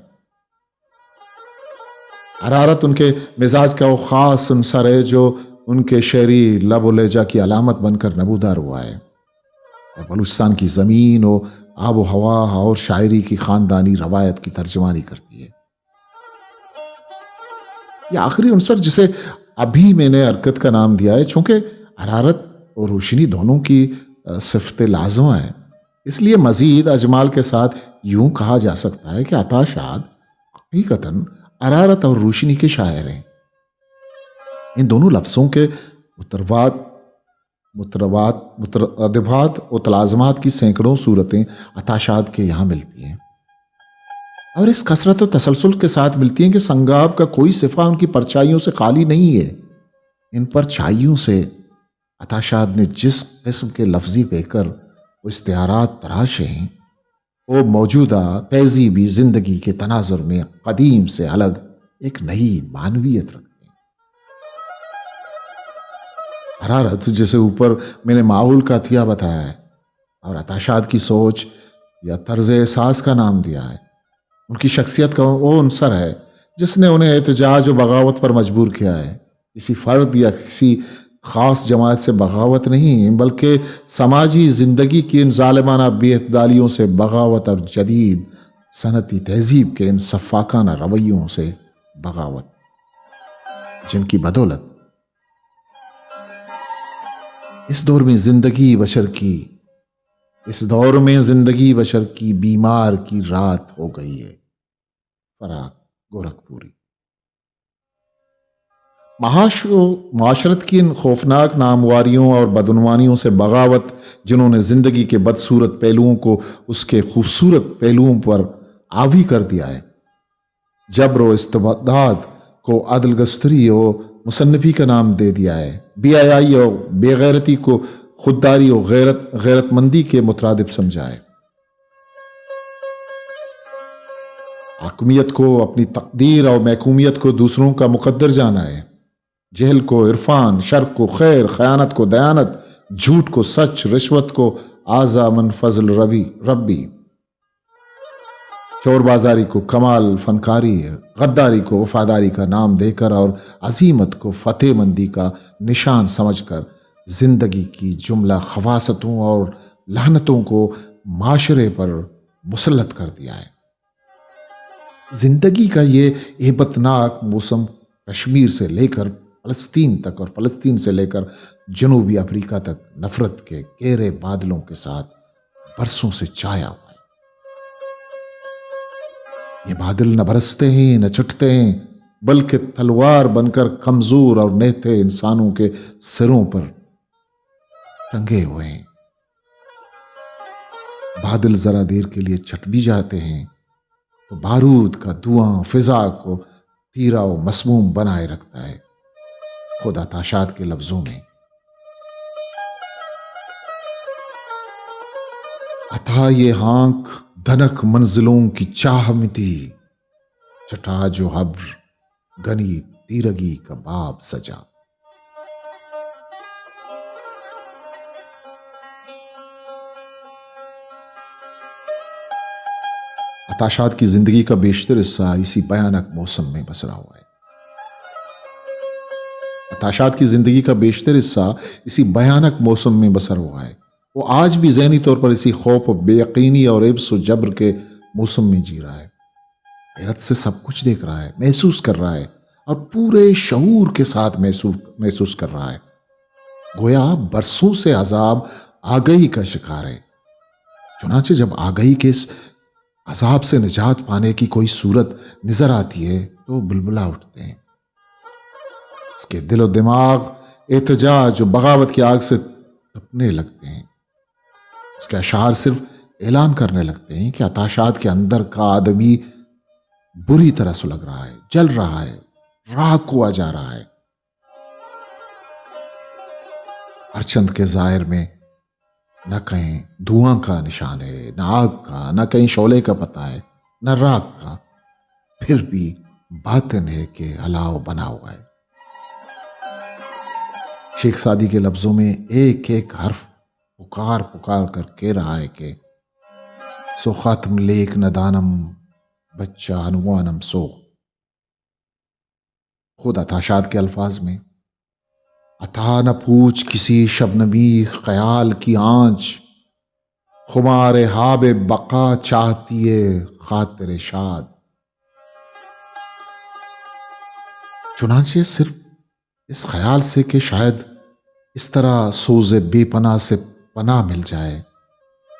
حرارت ان کے مزاج کا وہ خاص عنصر ہے جو ان کے شعری لب و لہجہ کی علامت بن کر نمودار ہوا ہے، اور بلوچستان کی زمین و آب و ہوا اور شاعری کی خاندانی روایت کی ترجمانی کرتی ہے۔ یہ آخری عنصر جسے ابھی میں نے حرکت کا نام دیا ہے، چونکہ حرارت اور روشنی دونوں کی صفت لازمہ ہے، اس لیے مزید اجمال کے ساتھ یوں کہا جا سکتا ہے کہ عطاشات حقیقتاً حرارت اور روشنی کے شاعر ہیں۔ ان دونوں لفظوں کے مترادفات و تلازمات کی سینکڑوں صورتیں عطاشات کے یہاں ملتی ہیں، اور اس کثرت و تسلسل کے ساتھ ملتی ہیں کہ سنگاب کا کوئی صفحہ ان کی پرچائیوں سے خالی نہیں ہے۔ ان پرچائیوں سے عطاشات نے جس قسم کے لفظی پیکر و استعارات تراشے ہیں، وہ موجودہ تہذیبی زندگی کے تناظر میں قدیم سے الگ ایک نئی معنویت رکھتے ہیں۔ حرارت جسے اوپر میں نے ماحول کا عطیہ بتایا ہے، اور عطاشات کی سوچ یا طرز احساس کا نام دیا ہے، ان کی شخصیت کا وہ عنصر ہے جس نے انہیں احتجاج و بغاوت پر مجبور کیا ہے۔ کسی فرد یا کسی خاص جماعت سے بغاوت نہیں، بلکہ سماجی زندگی کی ان ظالمانہ بے اعتدالیوں سے بغاوت، اور جدید صنعتی تہذیب کے ان سفاکانہ رویوں سے بغاوت، جن کی بدولت اس دور میں زندگی بشر کی بیمار کی رات ہو گئی ہے۔ فراق گورکھپوری۔ معاشرت کی ان خوفناک نامواریوں اور بدعنوانیوں سے بغاوت، جنہوں نے زندگی کے بدصورت پہلوؤں کو اس کے خوبصورت پہلوؤں پر حاوی کر دیا ہے، جبر و استبداد کو عدل گستری و مصنفی کا نام دے دیا ہے، بے حیائی اور بے غیرتی کو خودداری و غیرت مندی کے مترادف سمجھا ہے، حاکمیت کو اپنی تقدیر اور محکومیت کو دوسروں کا مقدر جانا ہے، جہل کو عرفان، شرک کو خیر، خیانت کو دیانت، جھوٹ کو سچ، رشوت کو اعظم من فضل ربی، چور بازاری کو کمال فنکاری، غداری کو وفاداری کا نام دے کر اور عزیمت کو فتح مندی کا نشان سمجھ کر زندگی کی جملہ خواصتوں اور لعنتوں کو معاشرے پر مسلط کر دیا ہے۔ زندگی کا یہ ہیبتناک موسم کشمیر سے لے کر فلسطین تک اور فلسطین سے لے کر جنوبی افریقہ تک نفرت کے گہرے بادلوں کے ساتھ برسوں سے چھایا ہوا ہے۔ یہ بادل نہ برستے ہیں نہ چھٹتے ہیں، بلکہ تلوار بن کر کمزور اور نہتے انسانوں کے سروں پر ٹنگے ہوئے ہیں۔ بادل ذرا دیر کے لیے چھٹ بھی جاتے ہیں تو بارود کا دھواں فضا کو تیرا و مسموم بنائے رکھتا ہے۔ خود عطاشات کے لفظوں میں، عطا یہ ہانک دھنک منزلوں کی چاہ میں تھی، چٹا جو حبر گنی تیرگی کا باب سجا۔ عطاشات کی زندگی کا بیشتر حصہ اسی بھیانک موسم میں بسرا ہوا ہے۔ عطاشات کی زندگی کا بیشتر حصہ اسی بھیانک موسم میں بسر ہوا ہے۔ وہ آج بھی ذہنی طور پر اسی خوف و بے یقینی اور عبس و جبر کے موسم میں جی رہا ہے۔ حیرت سے سب کچھ دیکھ رہا ہے، محسوس کر رہا ہے اور پورے شعور کے ساتھ محسوس کر رہا ہے۔ گویا برسوں سے عذاب آگہی کا شکار ہے۔ چنانچہ جب آگہی کے اس عذاب سے نجات پانے کی کوئی صورت نظر آتی ہے تو بلبلا اٹھتے ہیں۔ اس کے دل و دماغ احتجاج و بغاوت کی آگ سے تپنے لگتے ہیں۔ اس کے اشعار صرف اعلان کرنے لگتے ہیں کہ عطاشات کے اندر کا آدمی بری طرح سلگ رہا ہے، جل رہا ہے، راکھ ہوا جا رہا ہے۔ ارچند کے ظاہر میں نہ کہیں دھواں کا نشان ہے، نہ آگ کا، نہ کہیں شعلے کا پتہ ہے، نہ راکھ کا، پھر بھی باطن ہے کہ ہلاؤ بنا ہوا ہے۔ شیخ سعدی کے لفظوں میں ایک ایک حرف پکار پکار کر کہہ رہا ہے کہ سو خاتم لیک ندانم بچہ انوانم سو۔ خود عطاشات کے الفاظ میں، عطا نہ پوچھ کسی شبنمی خیال کی آنچ، خمار حاب بقا چاہتی ہے خاطر شاد۔ چنانچہ صرف اس خیال سے کہ شاید اس طرح سوز بے پناہ سے پناہ مل جائے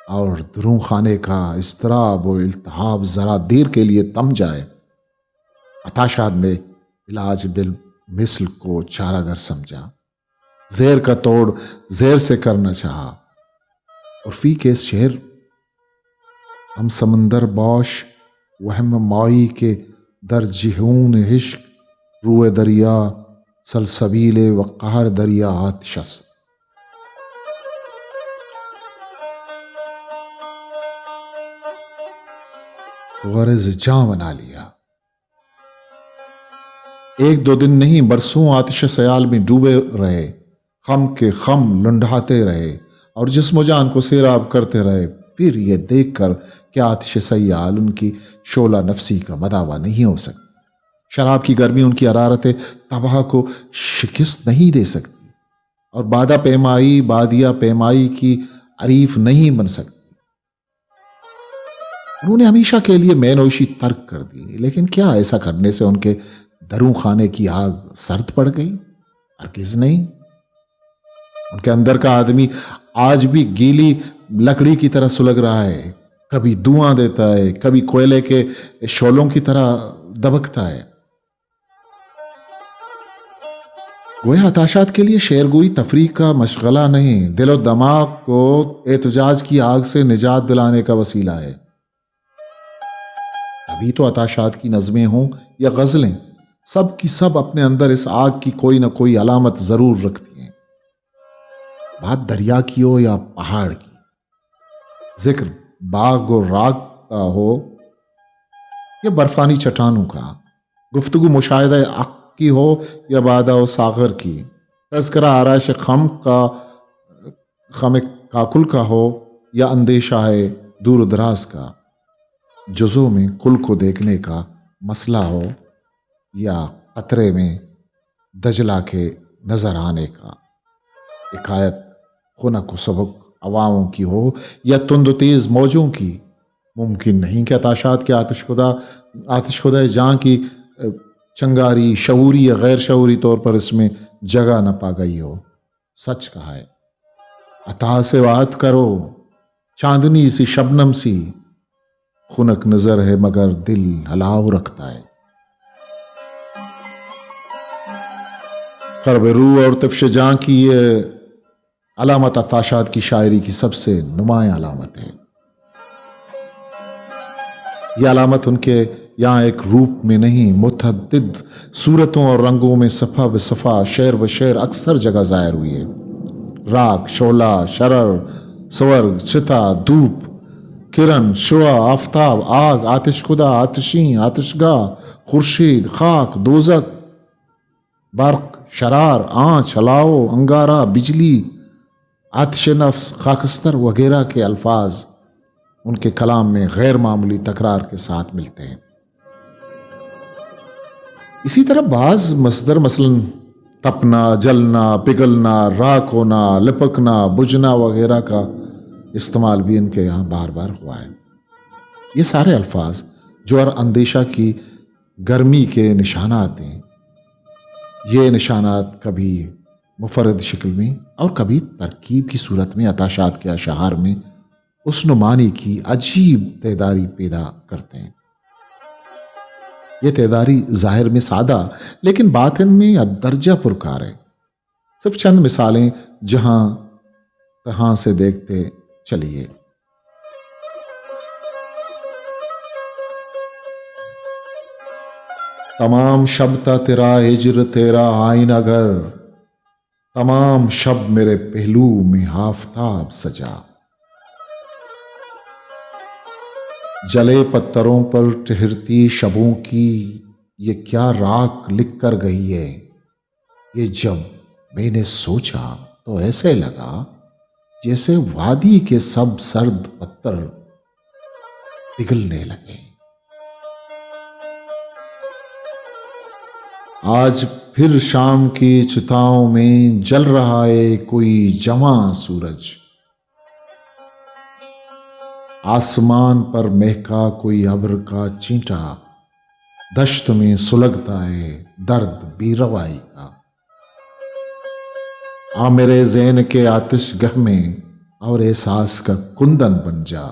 اور دروں خانے کا اضطراب و التہاب ذرا دیر کے لیے تم جائے، عطاشات نے علاج بالمثل کو چارہ گر سمجھا، زیر کا توڑ زیر سے کرنا چاہا۔ اور فی کے اس شعر ہم سمندر باش وہم مائی کے در جہون عشق روئے دریا سلسبیل و قہر دریا آتشست۔ غرض جاں بنا لیا، ایک دو دن نہیں برسوں آتش سیال میں ڈوبے رہے، خم کے خم لنڈھاتے رہے اور جسم و جان کو سیراب کرتے رہے، پھر یہ دیکھ کر کہ آتش سیال ان کی شعلہ نفسی کا مداوع نہیں ہو سکتی، شراب کی گرمی ان کی حرارت تباہ کو شکست نہیں دے سکتی اور بادہ پیمائی بادیہ پیمائی کی عریف نہیں بن سکتی۔ انہوں نے ہمیشہ کے لیے مے نوشی ترک کر دی، لیکن کیا ایسا کرنے سے ان کے دروں خانے کی آگ سرد پڑ گئی؟ ہرگز نہیں۔ ان کے اندر کا آدمی آج بھی گیلی لکڑی کی طرح سلگ رہا ہے، کبھی دھواں دیتا ہے، کبھی کوئلے کے شعلوں کی طرح دبکتا ہے۔ گویا عطاشات کے لیے شعر گوئی تفریح کا مشغلہ نہیں، دل و دماغ کو احتجاج کی آگ سے نجات دلانے کا وسیلہ ہے۔ ابھی تو عطاشات کی نظمیں ہوں یا غزلیں، سب کی سب اپنے اندر اس آگ کی کوئی نہ کوئی علامت ضرور رکھتی ہیں۔ بات دریا کی ہو یا پہاڑ کی، ذکر باغ و راگ کا ہو یا برفانی چٹانوں کا، گفتگو مشاہدہ عقل کی ہو یا بادہ و ساغر کی، تذکرہ آرائش خم کاکل کا ہو یا اندیشہ ہے دور و دراز کا، جزوں میں کل کو دیکھنے کا مسئلہ ہو یا قطرے میں دجلہ کے نظر آنے کا، حکایت خنک و سبک عواموں کی ہو یا تند و تیز موجوں کی، ممکن نہیں کہ اتاشات کے آتش خدہ جاں کی چنگاری شعوری یا غیر شعوری طور پر اس میں جگہ نہ پا گئی ہو۔ سچ کہا ہے، عطا سے بات کرو، چاندنی سی شبنم سی، خنک نظر ہے مگر دل ہلاؤ رکھتا ہے۔ قرب روح اور تفش جاں کی یہ علامت عطاشات کی شاعری کی سب سے نمایاں علامت ہے۔ یہ علامت ان کے یہاں ایک روپ میں نہیں، متعدد صورتوں اور رنگوں میں صفحہ بصفحہ، شعر بشعر اکثر جگہ ظاہر ہوئی ہے۔ راک، شعلہ، شرر، سورگ، چتا، دھوپ، کرن، شعا، آفتاب، آگ، آتش خدا، آتشین، آتشگاہ، خورشید، خاک، دوزک، برق، شرار، آنچ، ہلاؤ، انگارہ، بجلی، آتش نفس، خاکستر وغیرہ کے الفاظ ان کے کلام میں غیر معمولی تکرار کے ساتھ ملتے ہیں۔ اسی طرح بعض مصدر مثلا تپنا، جلنا، پگھلنا، راکھ ہونا، لپکنا، بجھنا وغیرہ کا استعمال بھی ان کے یہاں بار بار ہوا ہے۔ یہ سارے الفاظ جو اور اندیشہ کی گرمی کے نشانات ہیں، یہ نشانات کبھی مفرد شکل میں اور کبھی ترکیب کی صورت میں عطاشات کے اشعار میں حسن و معنی کی عجیب تیداری پیدا کرتے ہیں۔ یہ تیداری ظاہر میں سادہ لیکن باطن میں درجہ پرکار ہے۔ صرف چند مثالیں جہاں تہاں سے دیکھتے چلیے۔ تمام شب تا تیرا ہجر تیرا آئینہ گر، تمام شب میرے پہلو میں آفتاب سجا، جلے پتھروں پر ٹہرتی شبوں کی یہ کیا راک لکھ کر گئی ہے۔ یہ جب میں نے سوچا تو ایسے لگا جیسے وادی کے سب سرد پتھر پگھلنے لگے۔ آج پھر شام کی چتاؤں میں جل رہا ہے کوئی جواں سورج، آسمان پر مہکا کوئی ابر کا چینٹا، دشت میں سلگتا ہے درد بے روائی کا۔ آ میرے ذہن کے آتش گہ میں اور احساس کا کندن بن جا،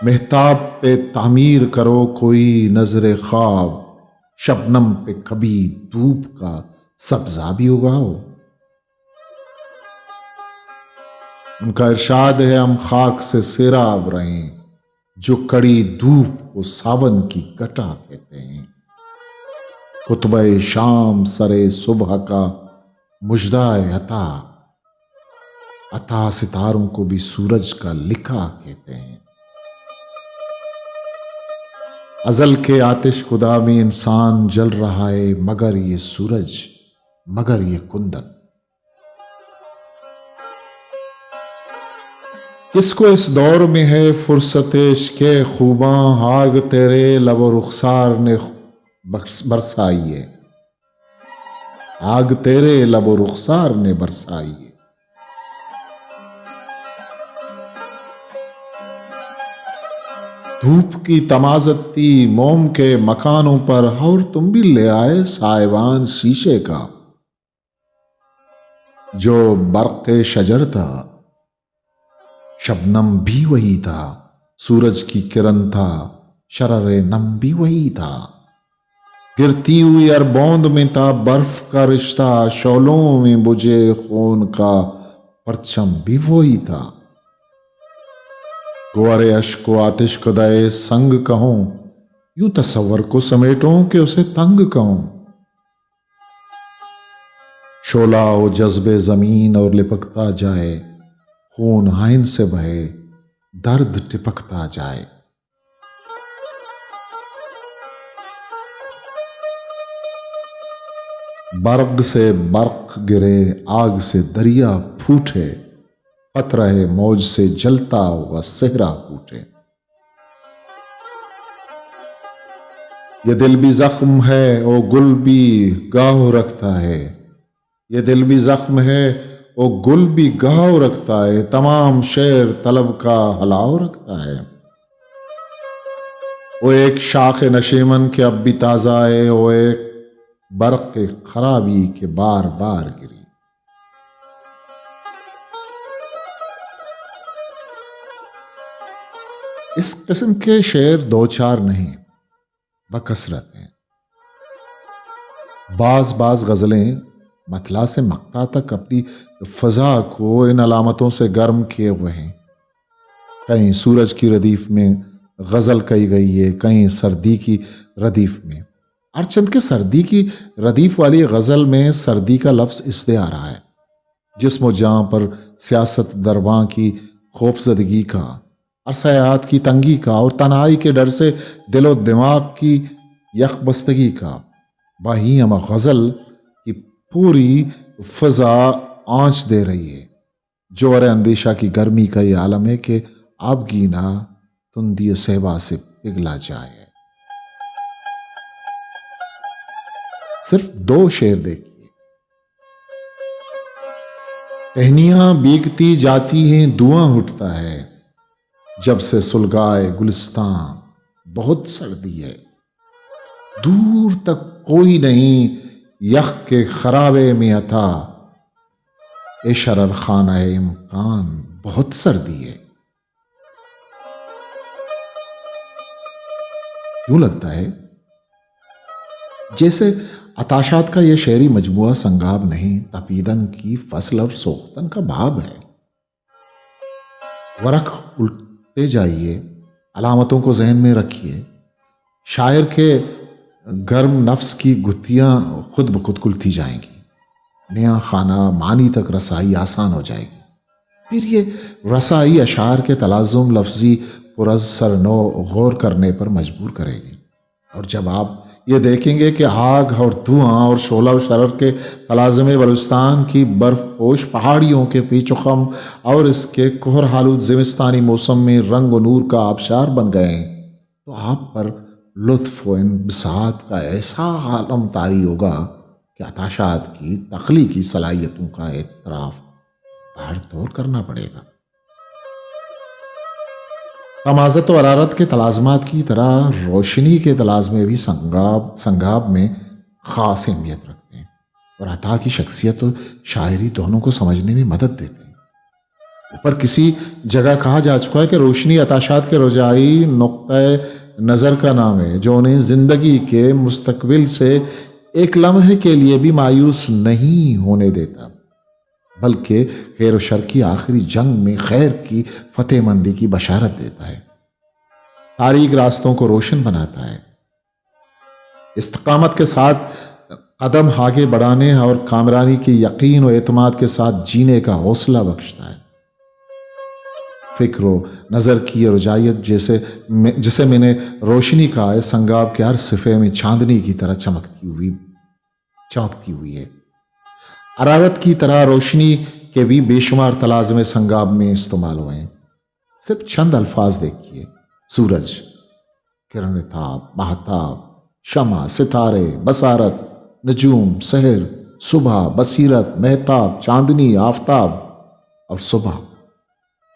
مہتاب پہ تعمیر کرو کوئی نظر خواب، شبنم پہ کبھی دھوپ کا سبزہ بھی اگاؤ۔ ان کا ارشاد ہے ہم خاک سے سیراب رہیں، جو کڑی دھوپ کو ساون کی گٹا کہتے ہیں۔ خطبہ شام سرے صبح کا مژدہ عطا، عطا ستاروں کو بھی سورج کا لکھا کہتے ہیں۔ ازل کے آتش خدا میں انسان جل رہا ہے، مگر یہ سورج، مگر یہ کندن۔ کس کو اس دور میں ہے فرصت عشق خوباں، آگ تیرے لب و رخسار نے برسائی ہے، آگ تیرے لب و رخسار نے برسائی ہے۔ دھوپ کی تمازتی موم کے مکانوں پر، اور تم بھی لے آئے سائبان شیشے کا، جو برق شجر تھا شبنم بھی وہی تھا، سورج کی کرن تھا شرر نم بھی وہی تھا، گرتی ہوئی اربوند میں تھا برف کا رشتہ، شعلوں میں بجھے خون کا پرچم بھی وہی تھا۔ گوارے اشک و آتش کدائے سنگ کہوں، یوں تصور کو سمیٹوں کہ اسے تنگ کہوں۔ شعلہ و جذبے زمین اور لپکتا جائے، خون آئن سے بہے درد ٹپکتا جائے۔ برق سے برق گرے، آگ سے دریا پھوٹے، قطرہ موج سے جلتا ہوا صحرا پھوٹے۔ یہ دل بھی زخم ہے او گل بھی گاہ رکھتا ہے، یہ دل بھی زخم ہے او گل بھی گاہ رکھتا ہے، تمام شعر طلب کا ہلاؤ رکھتا ہے۔ وہ ایک شاخ نشیمن کے اب بھی تازہ ہے، وہ ایک برق خرابی کے بار بار گری۔ اس قسم کے شعر دو چار نہیں، بکثرت ہیں۔ بعض غزلیں مطلع سے مقطع تک اپنی فضا کو ان علامتوں سے گرم کیے ہوئے ہیں۔ کہیں سورج کی ردیف میں غزل کہی گئی ہے، کہیں سردی کی ردیف میں۔ ارچند کے سردی کی ردیف والی غزل میں سردی کا لفظ اس سے آ رہا ہے، جسم و جاں پر سیاست درباں کی خوفزدگی کا، عرصیات کی تنگی کا، اور تنہائی کے ڈر سے دل و دماغ کی یکبستگی کا۔ وہیں ہم غزل کی پوری فضا آنچ دے رہی ہے، جوہر اندیشہ کی گرمی کا یہ عالم ہے کہ آبگینہ تندی صحبا سے پگھلا جائے۔ صرف دو شعر دیکھیے۔ ٹہنیاں بیگتی جاتی ہیں دھواں اٹھتا ہے، جب سے سلگائے گلستاں بہت سردی ہے، دور تک کوئی نہیں یخ کے خرابے میں عطا، اے شرر خانہ امکان بہت سردی ہے۔ یوں لگتا ہے جیسے عطاشات کا یہ شعری مجموعہ سنگاب نہیں، تپیدن کی فصل اور سوختن کا باب ہے۔ ورق الٹتے جائیے، علامتوں کو ذہن میں رکھیے، شاعر کے گرم نفس کی گتھیاں خود بخود کھلتی جائیں گی، نیا خانہ معنی تک رسائی آسان ہو جائے گی۔ پھر یہ رسائی اشعار کے تلازم لفظی پرز سرنو غور کرنے پر مجبور کرے گی، اور جب آپ یہ دیکھیں گے کہ آگ اور دھواں اور شعلہ و شرر کے تلازم بلوچستان کی برف پوش پہاڑیوں کے پیچ و خم اور اس کے کہر آلود زمستانی موسم میں رنگ و نور کا آبشار بن گئے ہیں، تو آپ پر لطف و انبساط کا ایسا عالم طاری ہوگا کہ عطاشات کی تخلیقی صلاحیتوں کا اعتراف بھاڑ توڑ کرنا پڑے گا۔ تمازت و حرارت کے تلازمات کی طرح روشنی کے تلازمے بھی سنگاب میں خاص اہمیت رکھتے ہیں، اور عطا کی شخصیت اور شاعری دونوں کو سمجھنے میں مدد دیتے ہیں۔ اوپر کسی جگہ کہا جا چکا ہے کہ روشنی عطاشات کے رجائی نقطۂ نظر کا نام ہے، جو انہیں زندگی کے مستقبل سے ایک لمحے کے لیے بھی مایوس نہیں ہونے دیتا، بلکہ خیر و شر کی آخری جنگ میں خیر کی فتح مندی کی بشارت دیتا ہے، تاریک راستوں کو روشن بناتا ہے، استقامت کے ساتھ قدم آگے بڑھانے اور کامرانی کی یقین و اعتماد کے ساتھ جینے کا حوصلہ بخشتا ہے۔ فکر و نظر کی رجائیت جسے میں نے روشنی کہا ہے، سنگاب کے ہر صفحے میں چاندنی کی طرح چمکتی ہوئی ہے۔ حرارت کی طرح روشنی کے بھی بے شمار تلازم سنگاب میں استعمال ہوئے ہیں۔ صرف چند الفاظ دیکھیے: سورج، کرن تاب، مہتاب، شمع، ستارے، بصارت، نجوم، سحر، صبح، بصیرت، مہتاب، چاندنی، آفتاب اور صبح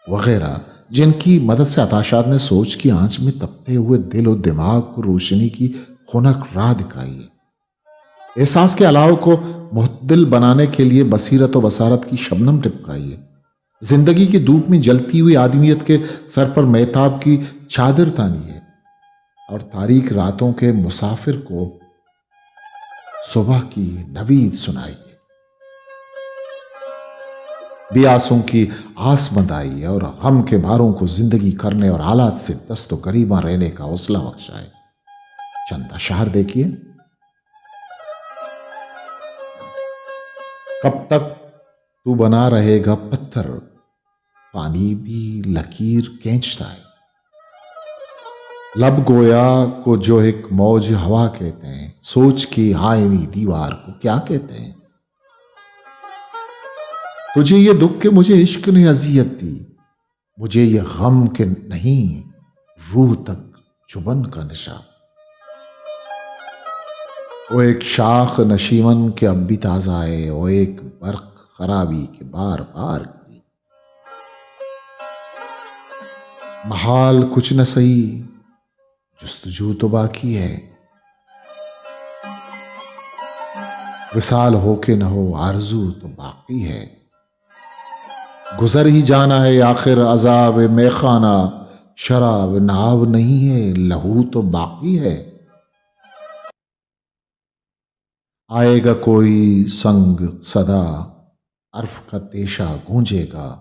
وغیرہ، جن کی مدد سے عطاشات نے سوچ کی آنچ میں تپتے ہوئے دل و دماغ کو روشنی کی خنک راہ دکھائی ہے۔ احساس کے علاوہ کو معتدل بنانے کے لیے بصیرت و بصارت کی شبنم ٹپکائی ہے۔ زندگی کی دھوپ میں جلتی ہوئی آدمیت کے سر پر مہتاب کی چادر تانی ہے، اور تاریک راتوں کے مسافر کو صبح کی نوید سنائی ہے۔ بیاسوں کی آس بندائی ہے، اور غم کے ماروں کو زندگی کرنے اور حالات سے دست و گریباں رہنے کا حوصلہ بخشا ہے۔ چند اشعار دیکھیے: کب تک تو بنا رہے گا پتھر، پانی بھی لکیر کھینچتا ہے، لب گویا کو جو ایک موج ہوا کہتے ہیں، سوچ کی آئینی دیوار کو کیا کہتے ہیں؟ تجھے یہ دکھ کہ مجھے عشق نے اذیت دی، مجھے یہ غم کہ نہیں روح تک چبن کا نشہ۔ وہ ایک شاخ نشیمن کے اب بھی تازہ ہے، وہ ایک برق خرابی کے بار بار گری۔ محال کچھ نہ سہی، جستجو تو باقی ہے۔ وصال ہو کے نہ ہو آرزو تو باقی ہے۔ گزر ہی جانا ہے آخر عذاب میخانہ، شراب ناب نہیں ہے، لہو تو باقی ہے۔ آئے گا کوئی سنگ صدا، عرف کا تیشہ گونجے گا،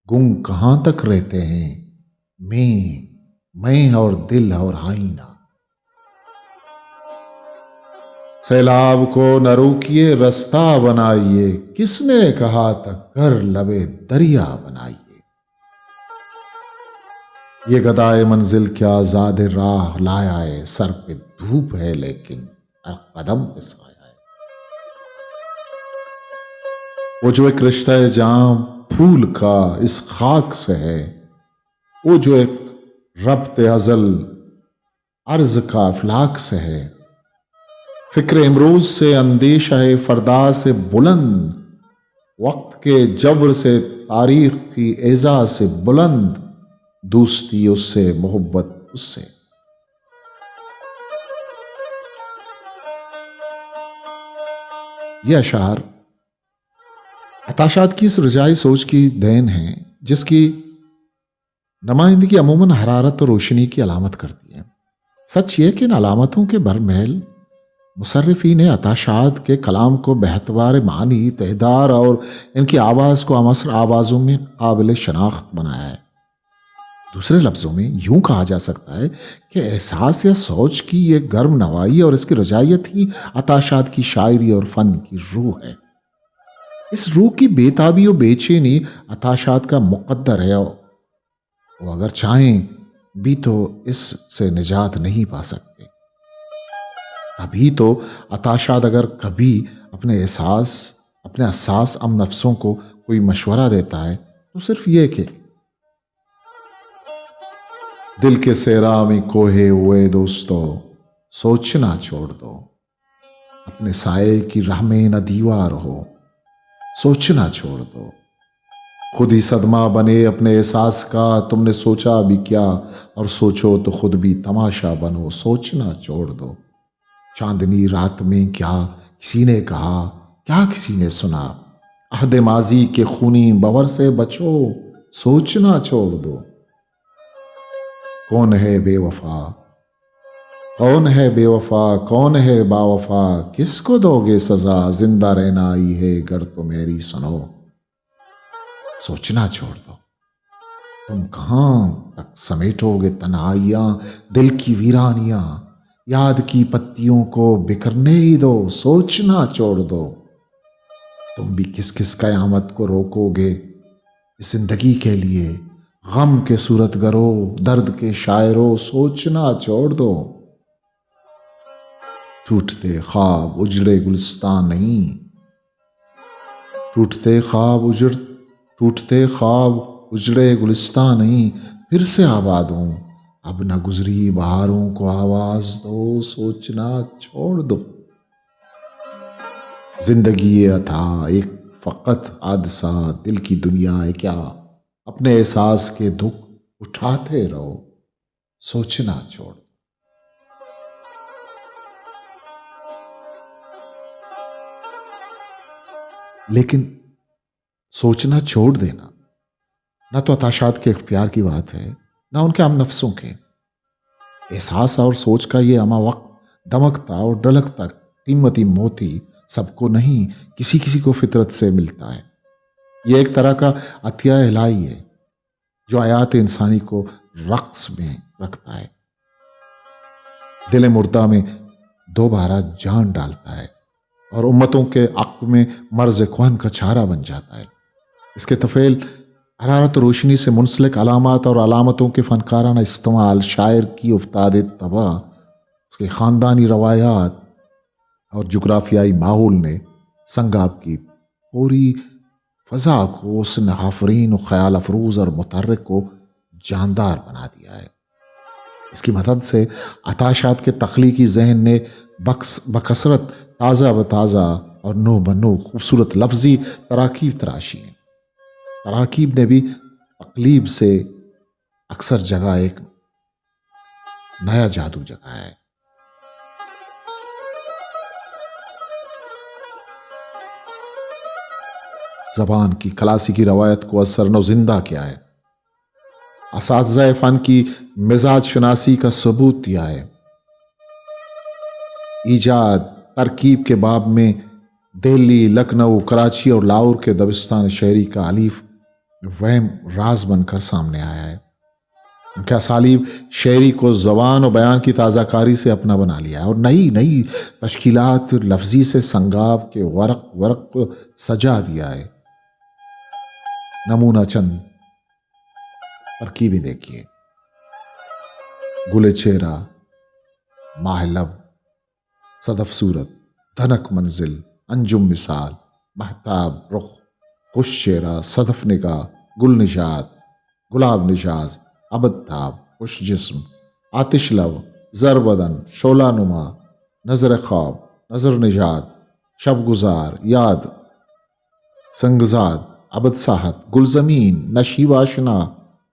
گنگ کہاں تک رہتے ہیں میں اور دل اور آئینہ۔ سیلاب کو نہ روکیے رستہ بنائیے، کس نے کہا تھا کر لبے دریا بنائیے۔ یہ گدائے منزل کیا زاد راہ لایا ہے، سر پہ دھوپ ہے لیکن ہر قدم پہ سایہ ہے۔ وہ جو ایک رشتہ جام پھول کا اس خاک سے ہے، وہ جو ایک ربط ازل عرض کا افلاک سے ہے، فکر امروز سے اندیشہ فردا سے بلند، وقت کے جبر سے تاریخ کی اعزاز سے بلند، دوستی اس سے محبت اس سے۔ یہ اشعار عطا شاد کی اس رجائی سوچ کی دین ہیں جس کی نمائندگی عموماً حرارت اور روشنی کی علامت کرتی ہے۔ سچ یہ کہ ان علامتوں کے برمحل مصرفین نے عطا شاد کے کلام کو باعتبار معنی تہدار اور ان کی آواز کو امثر آوازوں میں قابل شناخت بنایا ہے۔ دوسرے لفظوں میں یوں کہا جا سکتا ہے کہ احساس یا سوچ کی یہ گرم نوائی اور اس کی رجائیت ہی عطا شاد کی شاعری اور فن کی روح ہے۔ اس روح کی بے تابی و بے چینی عطا شاد کا مقدر ہے، وہ اگر چاہیں بھی تو اس سے نجات نہیں پا سکتے۔ تبھی تو عطا شاد اگر کبھی اپنے حساس نفسوں کو کوئی مشورہ دیتا ہے تو صرف یہ کہ دل کے صحرا میں کوہے ہوئے دوستو، سوچنا چھوڑ دو، اپنے سائے کی راہ میں نہ دیوار ہو، سوچنا چھوڑ دو، خود ہی صدمہ بنے اپنے احساس کا، تم نے سوچا بھی کیا اور سوچو تو خود بھی تماشا بنو، سوچنا چھوڑ دو۔ چاندنی رات میں کیا کسی نے کہا، کیا کسی نے سنا، عہد ماضی کے خونی بور سے بچو، سوچنا چھوڑ دو۔ کون ہے بے وفا، کون ہے بے وفا، کون ہے با وفا، کس کو دو گے سزا، زندہ رہنا آئی ہے گر تو میری سنو، سوچنا چھوڑ دو۔ تم کہاں تک سمیٹو گے تنہائیاں، دل کی ویرانیاں، یاد کی پتیوں کو بکھرنے ہی دو، سوچنا چھوڑ دو۔ تم بھی کس کس قیامت کو روکو گے اس زندگی کے لیے، غم کے صورت گرو، درد کے شاعرو، سوچنا چھوڑ دو۔ ٹوٹتے خواب اجڑے گلستان نہیں، ٹوٹتے خواب اجڑے گلستان نہیں، پھر سے آباد ہوں، اب نہ گزری بہاروں کو آواز دو، سوچنا چھوڑ دو۔ زندگی عطا ایک فقط حادثہ، دل کی دنیا ہے کیا، اپنے احساس کے دکھ اٹھاتے رہو، سوچنا چھوڑ دو۔ لیکن سوچنا چھوڑ دینا نہ تو عطا شاد کے اختیار کی بات ہے، نہ ان کے ہم نفسوں کے۔ احساس اور سوچ کا یہ اما وقت دمکتا اور ڈلکتا قیمتی موتی سب کو نہیں، کسی کسی کو فطرت سے ملتا ہے۔ یہ ایک طرح کا عطیہ الہی ہے جو حیات انسانی کو رقص میں رکھتا ہے، دل مردہ میں دوبارہ جان ڈالتا ہے اور امتوں کے عقل میں مرض کہن کا چارہ بن جاتا ہے۔ اس کے طفیل حرارت روشنی سے منسلک علامات اور علامتوں کے فنکارانہ استعمال، شاعر کی افتاد طبع، اس کے خاندانی روایات اور جغرافیائی ماحول نے سنگاب کی پوری فضا کو حسن آفرین و خیال افروز اور متحرک کو جاندار بنا دیا ہے۔ اس کی مدد سے عطاشات کے تخلیقی ذہن نے بکثرت تازہ و تازہ اور نو بنو خوبصورت لفظی تراکیب تراشی ہیں۔ تراکیب نے بھی تقلیب سے اکثر جگہ ایک نیا جادو جگایا ہے۔ زبان کی کلاسیکی روایت کو اثر نو زندہ کیا ہے، اساتذہ فن کی مزاج شناسی کا ثبوت دیا ہے۔ ایجاد ترکیب کے باب میں دہلی، لکھنؤ، کراچی اور لاہور کے دبستان شہری کا الف وہم راز بن کر سامنے آیا ہے۔ ان کے اسالیب شعری کو زبان و بیان کی تازہ کاری سے اپنا بنا لیا ہے اور نئی تشکیلات لفظی سے سنگاب کے ورق کو سجا دیا ہے۔ نمونہ چند ترکیبیں دیکھیے: گل چہرہ، ماہ لب، صدف صورت، دھنک منزل، انجم مثال، مہتاب رخ، خوش چہرہ، صدف نگاہ، گل نشاد، گلاب نشاز، ابد تاب، خوش جسم، آتش لب، زر بدن، شعلہ نما، نظر خواب، نظر نژاد، شب گزار، یاد، سنگزاد، ابد ساحت، گل زمین، نشیب آشنا،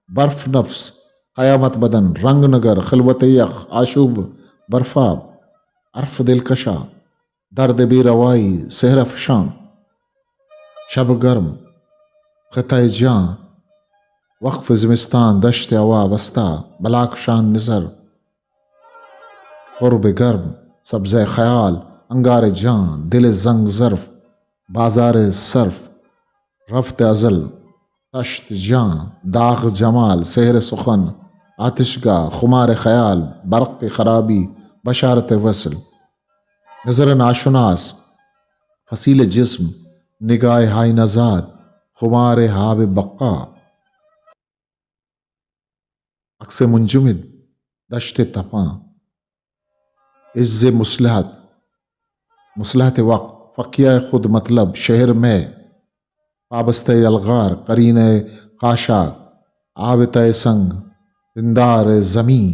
برف نفس، قیامت بدن، رنگ نگر، خلوت یخ، آشوب برفاب، عرف دلکشا، درد بے روائی، سحر افشاں، شب گرم، خطۂ جاں، وقف زمستان، دشت ہوا وسطی، بلاک شان نظر، قرب گرم، سبزہ خیال، انگار جاں، دل زنگ ظرف، بازار صرف، رفت ازل، تشت جاں، داغ جمال، سحر سخن، آتش گاہ، خمار خیال، برق خرابی، بشارت وصل، نظر ناشناس، فصیل جسم، نگاہ ہائی نزاد، خمار ہاب بقا، عکس منجمد، دشت تپاں، عز مصلحت وقت، فقیہ خود مطلب، شہر میں، پابستہ الغار، قرین قاشاک، آبتہ سنگ، دندار زمیں،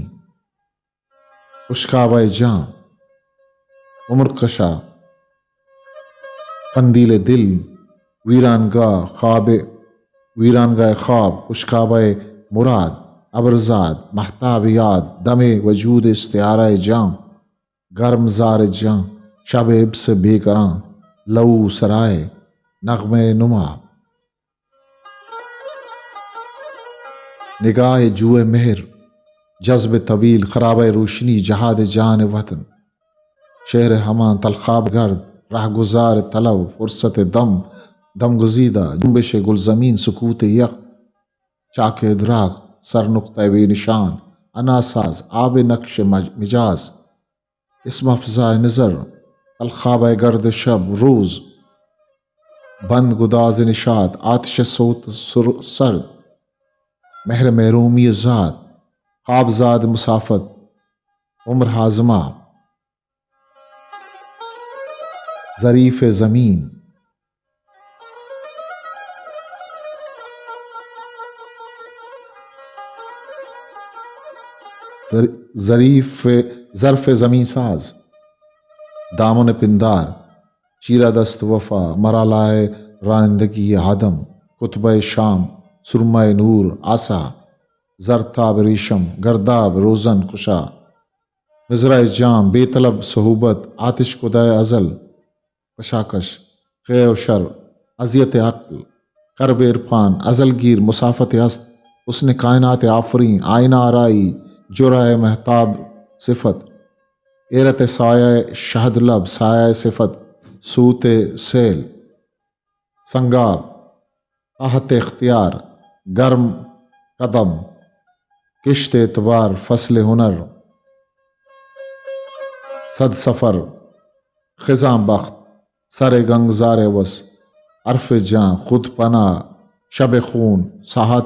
اشکاوہ جاں، عمر کشا، قندیل دل، ویرانگاہ خواب، اشکاوہ مراد، ابرزاد، مہتاب یاد، دم وجود استعارہ جاں، گرم زار جاں، شب ابس بے گراں، لو سرائے، نغمہ نما، نگاہ جوئے مہر، جذب طویل، خرابہ روشنی، جہاد جان وطن، شہر ہماں، تلخاب گرد، راہ گزار طلب، فرصت دم گزیدہ، جنبش گل زمین، سکوت یک، چاک ادراک، سر نقطہ بے نشان، اناساز، آب نقش مجاز، اسم افزا نظر، تلخاب گرد شب روز، بند گداز نشاد، آتش صوت سرد، مہر محرومی ذات، خواب زاد مسافت، عمر ہاضمہ، ظریف زمین، ظرف زمین ساز، دامن پندار، چیرہ دست وفا، مرالائے رانندگی آدم، کتبہ شام، سرمہ نور آسا، زرتاب ریشم، گرداب روزن کشا، مزرع جام، بے طلب صحوبت، آتش کدہ ازل، کشاکش، خیر و شر، اذیت عقل، کرب عرفان، ازل گیر، مسافت است، حسن کائنات آفریں، آئینہ آرائی، جرائے مہتاب صفت، ایرت سایہ شہد لب، سایہ صفت، سوت سیل، سنگاب، تحت اختیار، گرم قدم، کشت اعتبار، فصل ہنر، صد سفر، خزاں بخت، سر گنگزار وس، عرف جاں، خود پناہ، شب خون، صحت،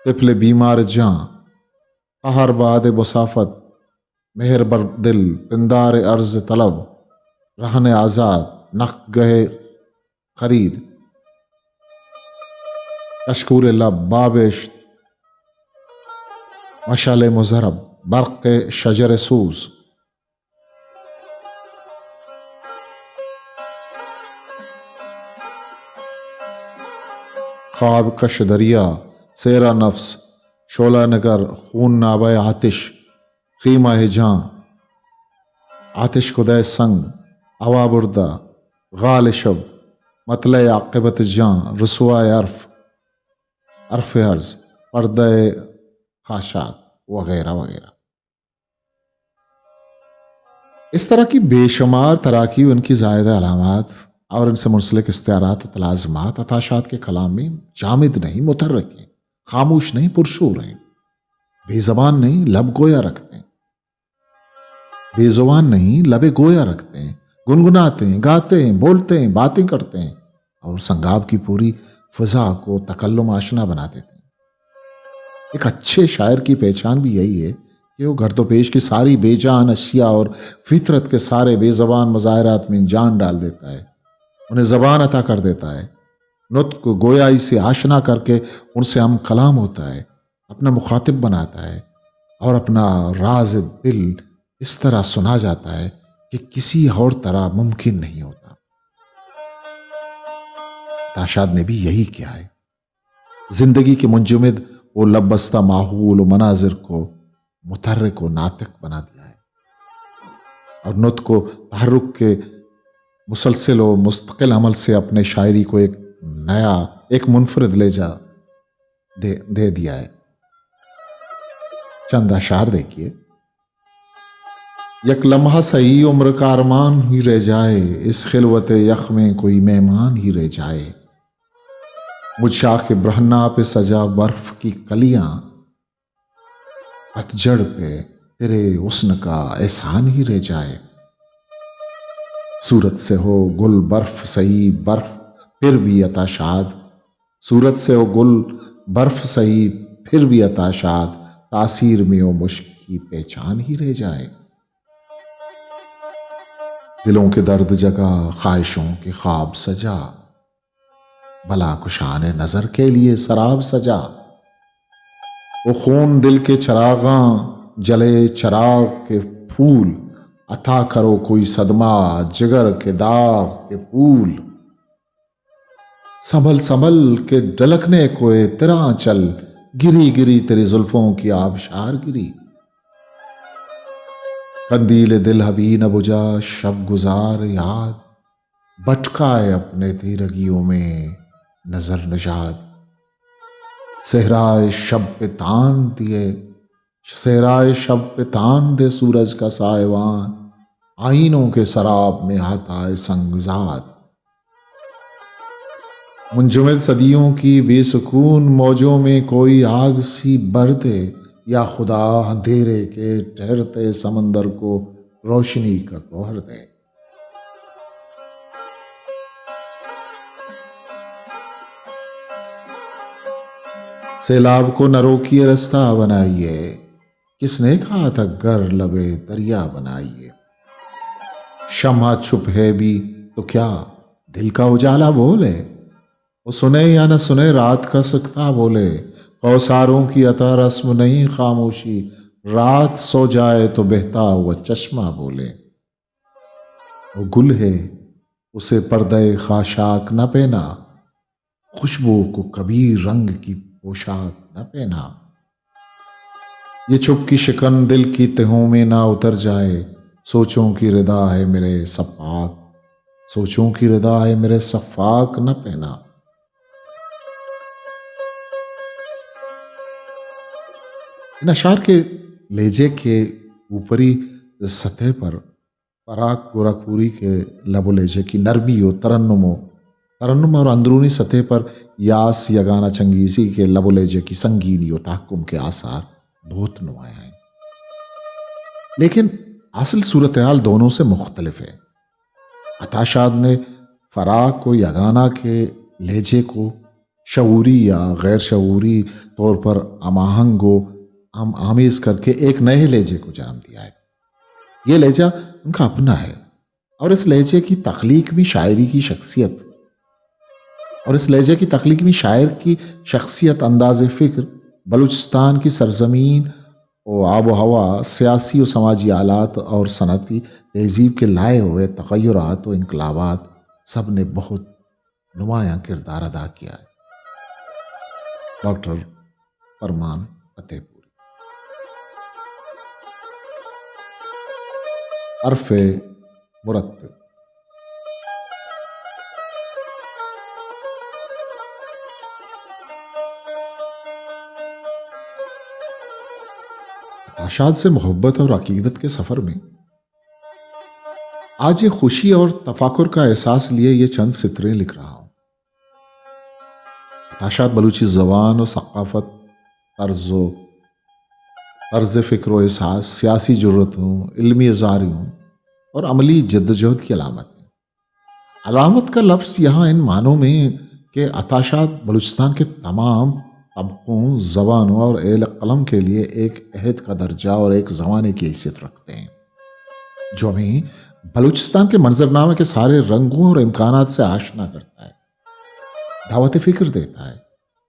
طفل بیمار جاں، قہر باد مسافت، مہر بر دل، پندار عرض طلب، رہن آزاد، نقد گہ خرید، کشکور لب، بابشت، مشعل مضرب، برق شجر سوز. خواب کش دریا، سیرا نفس، شعلہ نگر، خون نابہ آتش، خیمہ جاں، آتش کدے سنگ، ہوا بردہ، غال شب، مطلع عاقبت جاں، رسوائے عرف عرض، پردہ خاشاک وغیرہ وغیرہ. اس طرح کی بے شمار تراکیب، ان کی زائدہ علامات اور ان سے منسلک استعارات و تلازمات عطاشات کے کلام میں جامد نہیں، متحرک ہیں، خاموش نہیں، پرشور ہیں، بے زبان نہیں، لب گویا رکھتے ہیں، بے زبان نہیں، لب گویا رکھتے ہیں، گنگناتے ہیں، گاتے ہیں، بولتے ہیں، باتیں کرتے ہیں اور سنگاب کی پوری فضا کو تکلم آشنا بنا دیتے ہیں. ایک اچھے شاعر کی پہچان بھی یہی ہے کہ وہ گرد و پیش کی ساری بے جان اشیاء اور فطرت کے سارے بے زبان مظاہرات میں جان ڈال دیتا ہے، انہیں زبان عطا کر دیتا ہے، نطق کو گویائی سے آشنا کر کے ان سے ہم کلام ہوتا ہے، اپنا مخاطب بناتا ہے اور اپنا راز دل اس طرح سنا جاتا ہے کہ کسی اور طرح ممکن نہیں ہوتا. تاشاد نے بھی یہی کیا ہے. زندگی کے منجمد وہ لب بستہ ماحول و مناظر کو متحرک و ناطق بنا دیا ہے اور نطق کو تحرک کے مسلسل و مستقل عمل سے اپنے شاعری کو ایک نیا، ایک منفرد لہجہ دے دیا ہے. چند اشعار دیکھیے. یک لمحہ سہی عمر کا ارمان ہی رہ جائے، اس خلوت یخ میں کوئی مہمان ہی رہ جائے. مجھ شاخ برہنا پہ سجا برف کی کلیاں، پتجھڑ پہ تیرے حسن کا احسان ہی رہ جائے. صورت سے ہو گل برف سہی برف پھر بھی عطا شاد، صورت سے ہو گل برف سہی پھر بھی عطا شاد، تاثیر میں وہ مشک کی پہچان ہی رہ جائے. دلوں کے درد جگہ خواہشوں کے خواب سجا، بلا کشان نظر کے لیے سراب سجا. وہ خون دل کے چراغاں جلے چراغ کے پھول، عطا کرو کوئی صدمہ جگر کے داغ کے پھول. سنبھل سنبھل کے ڈلکنے کوئے تیرا چل، گری گری تیری زلفوں کی آبشار گری. قندیل دل ابھی نہ بجھا شب گزار یاد، بٹکائے اپنے تیرگیوں میں نظر نژاد. صحرائے شب پہ تان دیے، صحرائے شب پہ تان دے سورج کا سائیوان، آئینوں کے سراب میں آتا ہے سنگزاد. منجمد صدیوں کی بے سکون موجوں میں کوئی آگ سی بر دے، یا خدا اندھیرے کے ٹھہرتے سمندر کو روشنی کا گوہر دے. سیلاب کو نہ روکیے رستہ بنائیے، کس نے کہا تھا گر لبے دریا بنائیے. شمع چھپ ہے بھی تو کیا دل کا اجالا بولے، وہ سنے یا نہ سنے رات کا سکتا بولے. کوثاروں کی عطا رسم نہیں خاموشی، رات سو جائے تو بہتا ہوا چشمہ بولے. وہ گل ہے اسے پردہ خاشاک نہ پہنا، خوشبو کو کبھی رنگ کی پوشاک نہ پہنا. یہ چپ کی شکن دل کی تہوں میں نہ اتر جائے، سوچوں کی ردا ہے میرے صفاق، سوچوں کی ردا ہے میرے صفاق نہ پہنا. ان اشعار کے لہجے کے اوپری سطح پر فراق گوراکھوری کے لب و لہجے کی نرمی و ترنم اور اندرونی سطح پر یاس یگانہ چنگیزی کے لب و لہجے کی سنگینی و تحکم کے آثار بہت نمایاں ہیں. لیکن اصل صورتحال دونوں سے مختلف ہے. عطاشاد نے فراق و یگانہ کے لہجے کو شعوری یا غیر شعوری طور پر اماہنگ و آمیز کر کے ایک نئے لہجے کو جنم دیا ہے. یہ لہجہ ان کا اپنا ہے اور اس لہجے کی تخلیق میں شاعری کی شخصیت اور اس لہجے کی تخلیق میں شاعر کی شخصیت، انداز فکر، بلوچستان کی سرزمین و آب و ہوا، سیاسی و سماجی آلات اور صنعتی تہذیب کے لائے ہوئے تغیرات و انقلابات سب نے بہت نمایاں کردار ادا کیا ہے۔ ڈاکٹر فرمان فتح پوری۔ حرف مرتب۔ اشاد سے محبت اور عقیدت کے سفر میں آج یہ خوشی اور تفاخر کا احساس لیے یہ چند سطریں لکھ رہا ہوں۔ اشاد بلوچی زبان و ثقافت، طرز فکر و احساس، سیاسی جرتوں، علمی اظہاریوں اور عملی جدوجہد کی علامت ہے۔ علامت کا لفظ یہاں ان معنوں میں کہ اتاشاد بلوچستان کے تمام طبقوں، زبانوں اور اہل قلم کے لیے ایک عہد کا درجہ اور ایک زمانے کی حیثیت رکھتے ہیں، جو ہمیں بلوچستان کے منظرنامے کے سارے رنگوں اور امکانات سے آشنا کرتا ہے، دعوت فکر دیتا ہے۔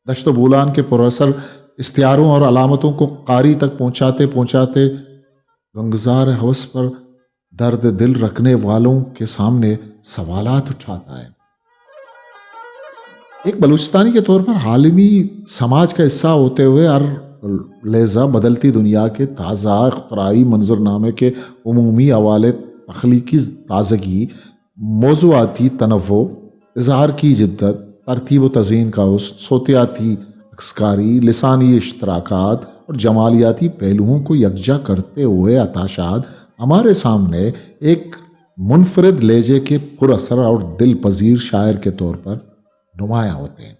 دشت و بولان کے پراثر استعاروں اور علامتوں کو قاری تک پہنچاتے پہنچاتے گنگزار ہوس پر درد دل رکھنے والوں کے سامنے سوالات اٹھاتا ہے۔ ایک بلوچستانی کے طور پر عالمی سماج کا حصہ ہوتے ہوئے ہر لہجہ بدلتی دنیا کے تازہ اختراعی منظرنامے کے عمومی حوالے، تخلیقی تازگی، موضوعاتی تنوع، اظہار کی جدت، ترتیب و تزئین کا حسن، صوتیاتی عکاسکاری، لسانی اشتراکات اور جمالیاتی پہلوؤں کو یکجا کرتے ہوئے اتاشاد ہمارے سامنے ایک منفرد لہجے کے پر اثر اور دل پذیر شاعر کے طور پر نمایاں ہوتے ہیں۔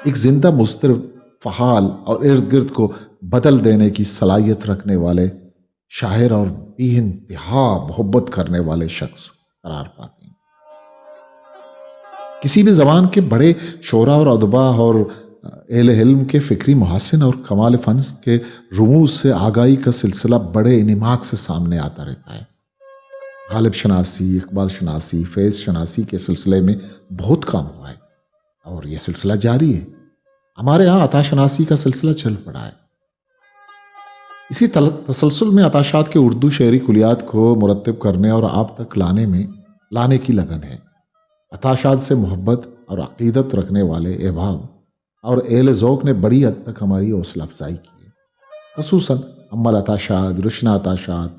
ایک زندہ مضطرب، فعال اور ارد گرد کو بدل دینے کی صلاحیت رکھنے والے شاعر اور بے انتہا محبت کرنے والے شخص قرار پاتے ہیں۔ کسی بھی زبان کے بڑے شعراء اور ادبا اور اہل علم کے فکری محاسن اور کمال فن کے رموز سے آگاہی کا سلسلہ بڑے انماک سے سامنے آتا رہتا ہے۔ غالب شناسی، اقبال شناسی، فیض شناسی کے سلسلے میں بہت کام ہوا ہے اور یہ سلسلہ جاری ہے۔ ہمارے ہاں عطا شناسی کا سلسلہ چل پڑا ہے۔ اسی تسلسل میں اتاشاد کے اردو شعری کلیات کو مرتب کرنے اور آپ تک لانے کی لگن ہے۔ اتاشاد سے محبت اور عقیدت رکھنے والے احباب اور اہل ذوق نے بڑی حد تک ہماری حوصلہ افزائی کی ہے، خصوصاً امل اتاشاد، رشنا اتاشاد،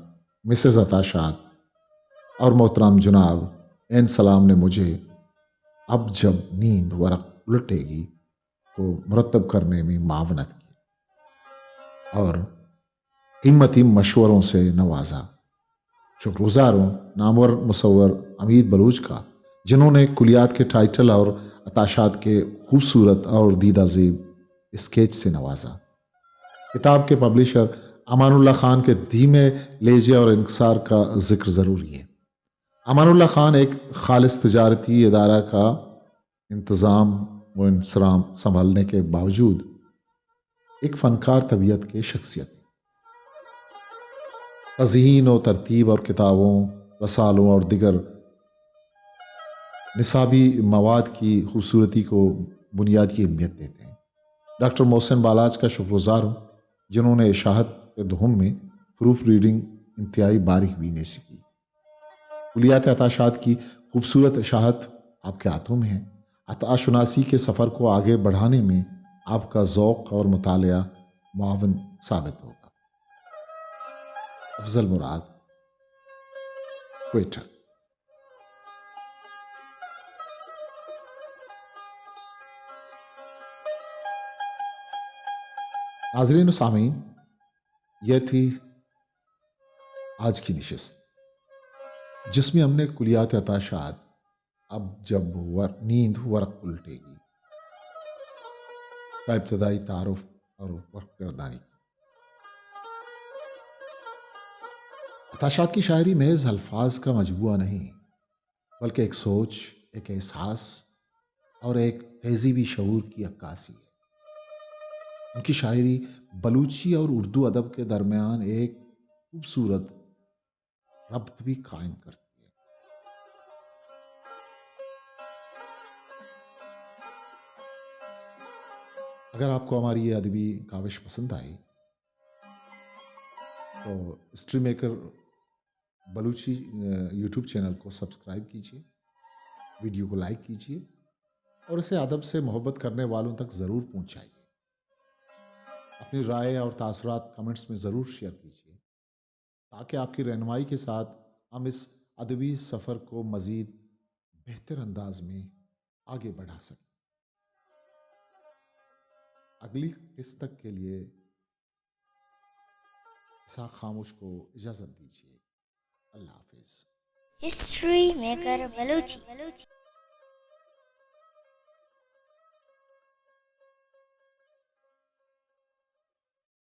مسز اتاشاد اور محترم جناب این سلام نے مجھے اب جب نیند ورق الٹے گی کو مرتب کرنے میں معاونت کی اور قیمتی مشوروں سے نوازا۔ شکرگزار ہوں نامور مصور حمید بلوچ کا، جنہوں نے کلیات کے ٹائٹل اور اتاشاد کے خوبصورت اور دیدہ زیب اسکیچ سے نوازا۔ کتاب کے پبلشر امان اللہ خان کے دھیمے لہجے اور انکسار کا ذکر ضروری ہے۔ امان اللہ خان ایک خالص تجارتی ادارہ کا انتظام و انصرام سنبھالنے کے باوجود ایک فنکار طبیعت کے شخصیت، تزئین و ترتیب اور کتابوں، رسالوں اور دیگر نصابی مواد کی خوبصورتی کو بنیادی اہمیت دیتے ہیں۔ ڈاکٹر محسن بالاج کا شکرگزار ہوں، جنہوں نے اشاعت کے دہم میں پروف ریڈنگ انتہائی باریک بینی سے کی۔ کلیات اتاشاد کی خوبصورت اشاعت آپ کے ہاتھوں میں ہے۔ عطا شناسی کے سفر کو آگے بڑھانے میں آپ کا ذوق اور مطالعہ معاون ثابت ہوگا۔ افضل مراد، کوئٹہ۔ ناظرین و سامعین، یہ تھی آج کی نشست جس میں ہم نے کلیات اتاشاد اب جب نیند ورق الٹے گی کا ابتدائی تعارف اور وقت گردانی۔ اتاشاد کی شاعری محض الفاظ کا مجموعہ نہیں، بلکہ ایک سوچ، ایک احساس اور ایک تہذیبی شعور کی عکاسی ہے۔ ان کی شاعری بلوچی اور اردو ادب کے درمیان ایک خوبصورت ربط بھی قائم کرتی ہے۔ اگر آپ کو ہماری یہ ادبی کاوش پسند آئی تو history maker Balochi YouTube channel کو سبسکرائب کیجیے، ویڈیو کو لائک کیجیے اور اسے ادب سے محبت کرنے والوں تک ضرور پہنچائیے۔ اپنی رائے اور تاثرات کمنٹس میں ضرور شیئر کیجیے تاکہ آپ کی رہنمائی کے ساتھ ہم اس ادبی سفر کو مزید بہتر انداز میں آگے بڑھا سکیں۔ اگلی قسط تک کے لیے اسحاق خاموش کو اجازت دیجیے۔ اللہ حافظ۔ History maker Balochi